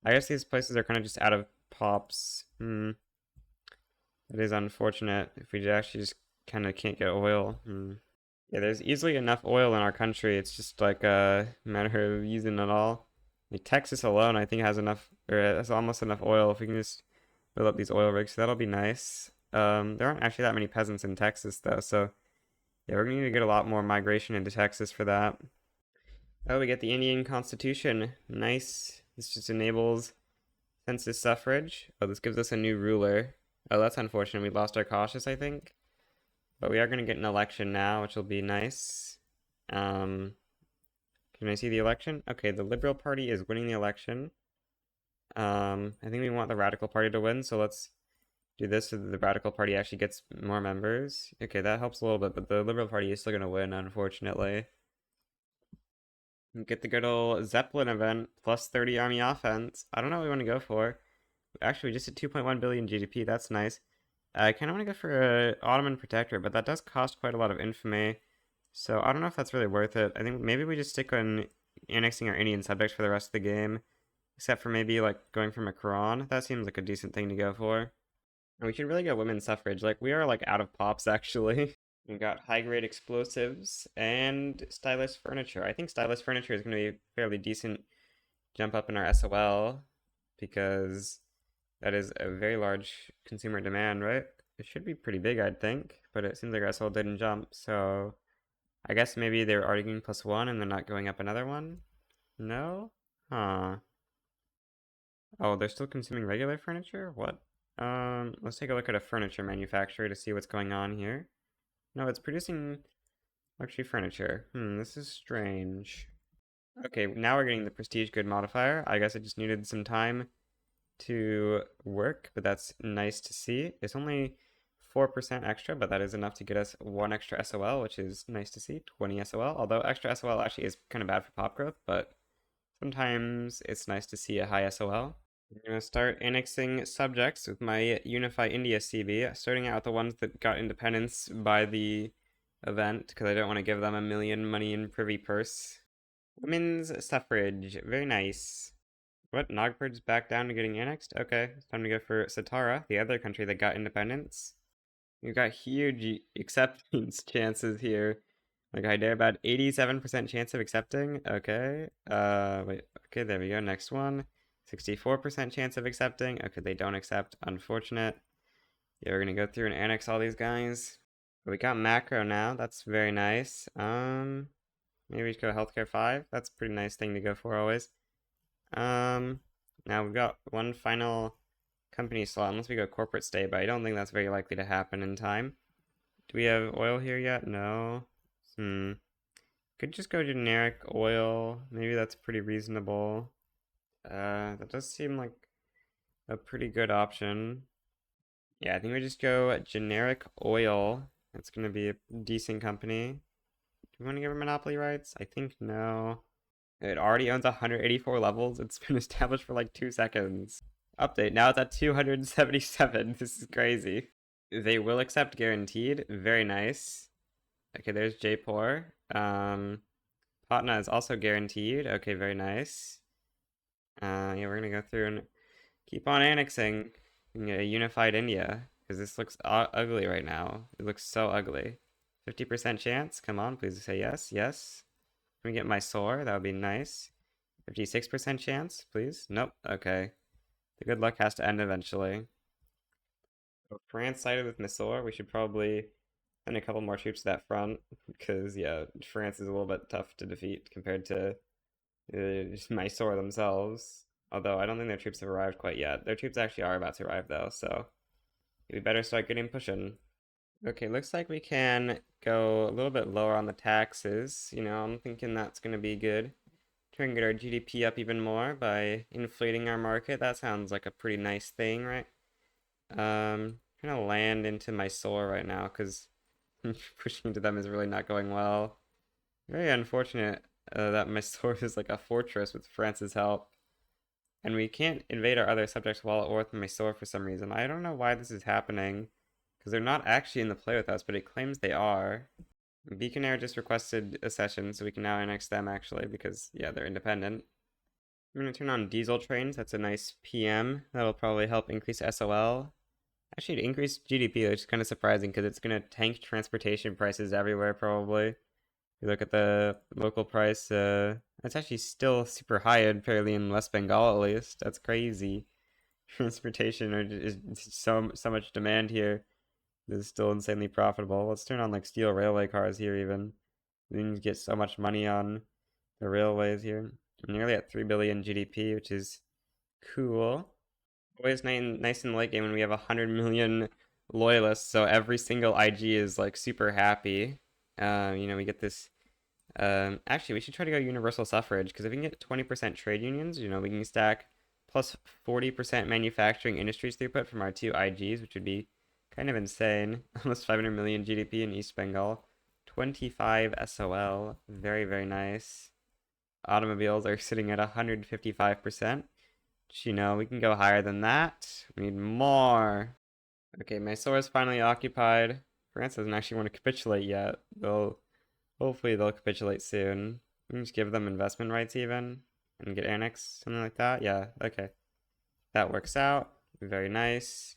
I guess these places are kind of just out of pops. It is unfortunate if we actually just kind of can't get oil. Yeah, there's easily enough oil in our country. It's just like a matter of using it all. Like Texas alone, I think has enough, or has almost enough oil. If we can just build up these oil rigs, so that'll be nice. There aren't actually that many peasants in Texas though, so yeah, we're gonna need to get a lot more migration into Texas for that. Oh, we get the Indian Constitution. Nice. This just enables census suffrage. Oh, this gives us a new ruler. Oh, that's unfortunate. We lost our cautious, I think. But we are going to get an election now, which will be nice. Can I see the election? Okay, the Liberal Party is winning the election. I think we want the Radical Party to win, so let's do this so that the Radical Party actually gets more members. Okay, that helps a little bit, but the Liberal Party is still going to win, unfortunately. Get the good old Zeppelin event, plus 30 army offense. I don't know what we want to go for. Actually, we just hit 2.1 billion GDP. That's nice. I kind of want to go for a Ottoman protector, but that does cost quite a lot of infamy. So I don't know if that's really worth it. I think maybe we just stick on annexing our Indian subjects for the rest of the game. Except for maybe like going for Macron. That seems like a decent thing to go for. And we should really go women's suffrage. Like we are like out of pops actually. We've got high grade explosives and stylish furniture. I think stylish furniture is going to be a fairly decent jump up in our SOL because that is a very large consumer demand, right? It should be pretty big, I'd think, but it seems like our SOL didn't jump, so I guess maybe they're already getting +1 and they're not going up another one? No? Huh. Oh, they're still consuming regular furniture? What? Let's take a look at a furniture manufacturer to see what's going on here. No, it's producing luxury furniture. This is strange. Okay, now we're getting the prestige good modifier. I guess it just needed some time to work, but that's nice to see. It's only 4% extra, but that is enough to get us 1 extra SOL, which is nice to see. 20 SOL, although extra SOL actually is kind of bad for pop growth, but sometimes it's nice to see a high SOL. I'm going to start annexing subjects with my Unify India CB, starting out with the ones that got independence by the event, because I don't want to give them a million money in privy purse. Women's suffrage, very nice. What, Nagpur's back down to getting annexed? Okay, it's time to go for Satara, the other country that got independence. We've got huge acceptance chances here. Like Hyderabad, 87% chance of accepting. Okay. Wait. Okay, there we go. Next one. 64% chance of accepting. Okay, they don't accept. Unfortunate. Yeah, we're gonna go through and annex all these guys. We got macro now. That's very nice. Maybe we should go healthcare 5. That's a pretty nice thing to go for always. Now we've got one final company slot, unless we go corporate stay, but I don't think that's very likely to happen in time. Do we have oil here yet? No. Could just go generic oil. Maybe that's pretty reasonable. That does seem like a pretty good option. Yeah, I think we just go generic oil. That's gonna be a decent company. Do we want to give it monopoly rights? I think no. It already owns 184 levels. It's been established for like 2 seconds. Update, now it's at 277. This is crazy. They will accept guaranteed. Very nice. Okay, there's Jaipur. Patna is also guaranteed. Okay, very nice. Yeah, we're gonna go through and keep on annexing a unified India because this looks ugly right now. It looks so ugly. 50% chance? Come on, please say yes. Yes. Can we get Mysore? That would be nice. 56% chance, please? Nope. Okay. The good luck has to end eventually. So France sided with Mysore. We should probably send a couple more troops to that front because, yeah, France is a little bit tough to defeat compared to Mysore themselves. Although I don't think their troops have arrived quite yet. Their troops actually are about to arrive though, so we better start getting pushing. Okay, looks like we can go a little bit lower on the taxes. I'm thinking that's going to be good. Try and get our GDP up even more by inflating our market. That sounds like a pretty nice thing, right? Trying to land into Mysore right now because pushing into them is really not going well. Very unfortunate that Mysore is like a fortress with France's help. And we can't invade our other subjects while at war with Mysore for some reason. I don't know why this is happening, because they're not actually in the play with us, but it claims they are. Beaconair just requested a session, so we can now annex them actually, because, yeah, they're independent. I'm going to turn on diesel trains. That's a nice PM. That'll probably help increase SOL. Actually, increase GDP, which is kind of surprising, because it's going to tank transportation prices everywhere, probably. If you look at the local price, it's actually still super high, apparently in West Bengal at least. That's crazy. Transportation is so much demand here. This is still insanely profitable. Let's turn on like steel railway cars here even. We can get so much money on the railways here. I'm nearly at 3 billion GDP, which is cool. Always nice in the late game when we have 100 million loyalists, so every single IG is like super happy. We get this. Actually, we should try to go universal suffrage because if we can get 20% trade unions, we can stack plus 40% manufacturing industries throughput from our two IGs, which would be kind of insane. Almost 500 million GDP in East Bengal. 25 SOL. Very, very nice. Automobiles are sitting at 155%. Which, we can go higher than that. We need more. Okay, Mysore is finally occupied. France doesn't actually want to capitulate yet. Hopefully they'll capitulate soon. We can just give them investment rights even and get annexed, something like that. Yeah, okay. That works out. Very nice.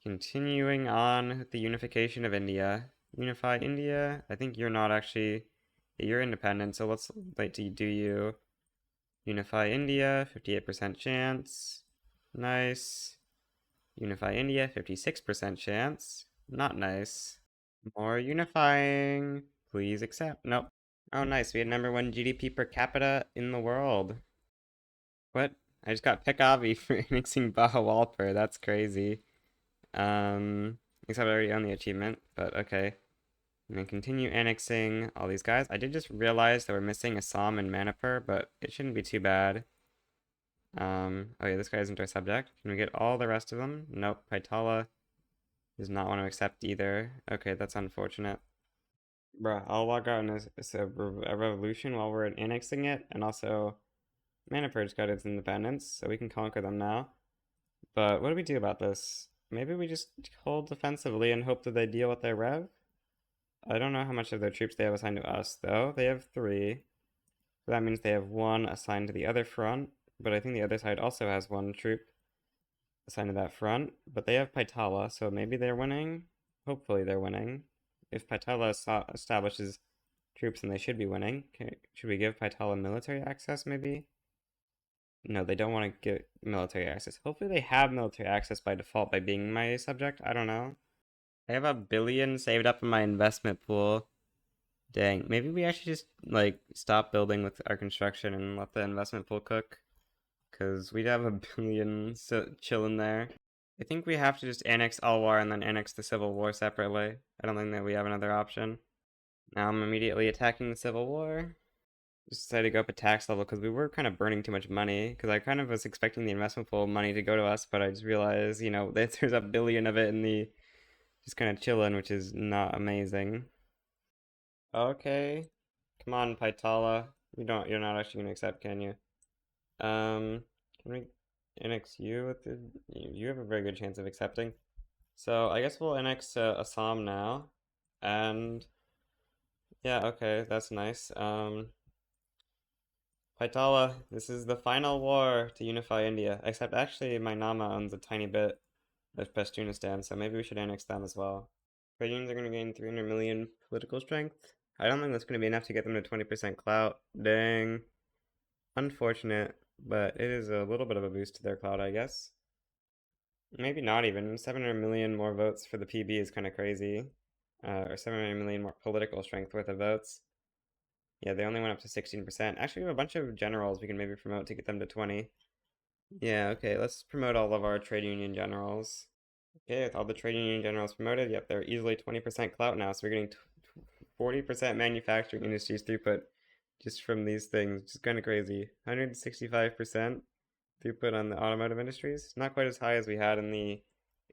Continuing on with the unification of India. Unify India. I think you're not actually... You're independent, so let's wait till you do you. Unify India, 58% chance. Nice. Unify India, 56% chance. Not nice. More unifying. Please accept. Nope. Oh, nice. We had #1 GDP per capita in the world. What? I just got Pekavi for annexing Bahawalpur. That's crazy. Except I already own the achievement, but okay. I'm gonna continue annexing all these guys. I did just realize that we're missing Assam and Manipur, but it shouldn't be too bad. Oh yeah, this guy isn't our subject. Can we get all the rest of them? Nope. Paitala does not want to accept either. Okay, that's unfortunate. Bruh, I'll log out in a revolution while we're annexing it, and also Manipur just got its independence, so we can conquer them now. But what do we do about this? Maybe we just hold defensively and hope that they deal with their rev? I don't know how much of their troops they have assigned to us, though. They have 3. So that means they have 1 assigned to the other front, but I think the other side also has 1 troop assigned to that front. But they have Paitala, so maybe they're winning. Hopefully they're winning. If Paitala establishes troops, then they should be winning. Should we give Paitala military access, maybe? No, they don't want to get military access. Hopefully they have military access by default by being my subject. I don't know. I have 1 billion saved up in my investment pool. Dang, maybe we actually just, like, stop building with our construction and let the investment pool cook. Because we'd have 1 billion chilling there. I think we have to just annex Alwar and then annex the Civil War separately. I don't think that we have another option. Now I'm immediately attacking the Civil War. Just decided to go up a tax level because we were kind of burning too much money. Because I kind of was expecting the investment pool money to go to us, but I just realized, that there's 1 billion of it in the just kind of chilling, which is not amazing. Okay, come on, Paitala. You're not actually gonna accept, can you? Can we annex you with the? You have a very good chance of accepting. So I guess we'll annex Assam now, and yeah, okay, that's nice. Paitala, this is the final war to unify India. Except actually, my Nama owns a tiny bit of Pashtunistan, so maybe we should annex them as well. Trade unions are going to gain 300 million political strength. I don't think that's going to be enough to get them to 20% clout. Dang. Unfortunate, but it is a little bit of a boost to their clout, I guess. Maybe not even. 700 million more votes for the PB is kind of crazy. Or 700 million more political strength worth of votes. Yeah, they only went up to 16%. Actually, we have a bunch of generals we can maybe promote to get them to 20. Yeah, okay, let's promote all of our trade union generals. Okay, with all the trade union generals promoted, yep, they're easily 20% clout now, so we're getting 40% manufacturing industries throughput just from these things, which is kind of crazy. 165% throughput on the automotive industries. Not quite as high as we had in the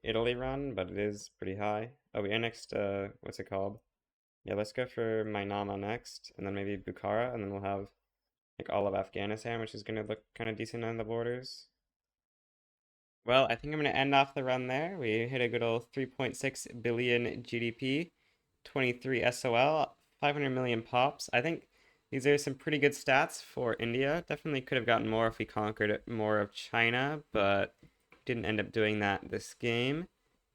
Italy run, but it is pretty high. Oh, we annexed, what's it called? Yeah, let's go for Mainama next, and then maybe Bukhara, and then we'll have like all of Afghanistan, which is going to look kind of decent on the borders. Well, I think I'm going to end off the run there. We hit a good old 3.6 billion GDP, 23 SOL, 500 million pops. I think these are some pretty good stats for India. Definitely could have gotten more if we conquered more of China, but didn't end up doing that this game.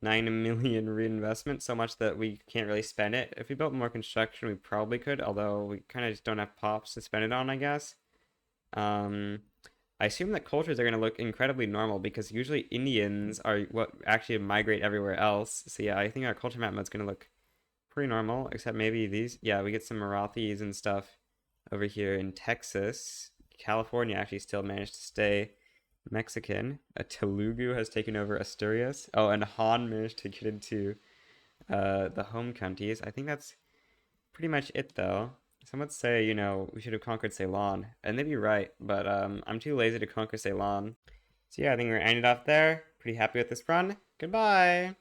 9 million reinvestment, so much that we can't really spend it. If we built more construction, we probably could, although we kind of just don't have pops to spend it on, I guess. Um, I assume that cultures are going to look incredibly normal because usually Indians are what actually migrate everywhere else. So yeah, I think our culture map mode's going to look pretty normal, except maybe these. Yeah, we get some Marathis and stuff over here in Texas. California actually still managed to stay Mexican. A Telugu has taken over Asturias. Oh, and Han managed to get into the home counties. I think that's pretty much it, though. Some would say, we should have conquered Ceylon, and they'd be right, but I'm too lazy to conquer Ceylon. So yeah, I think we're ended off there. Pretty happy with this run. Goodbye!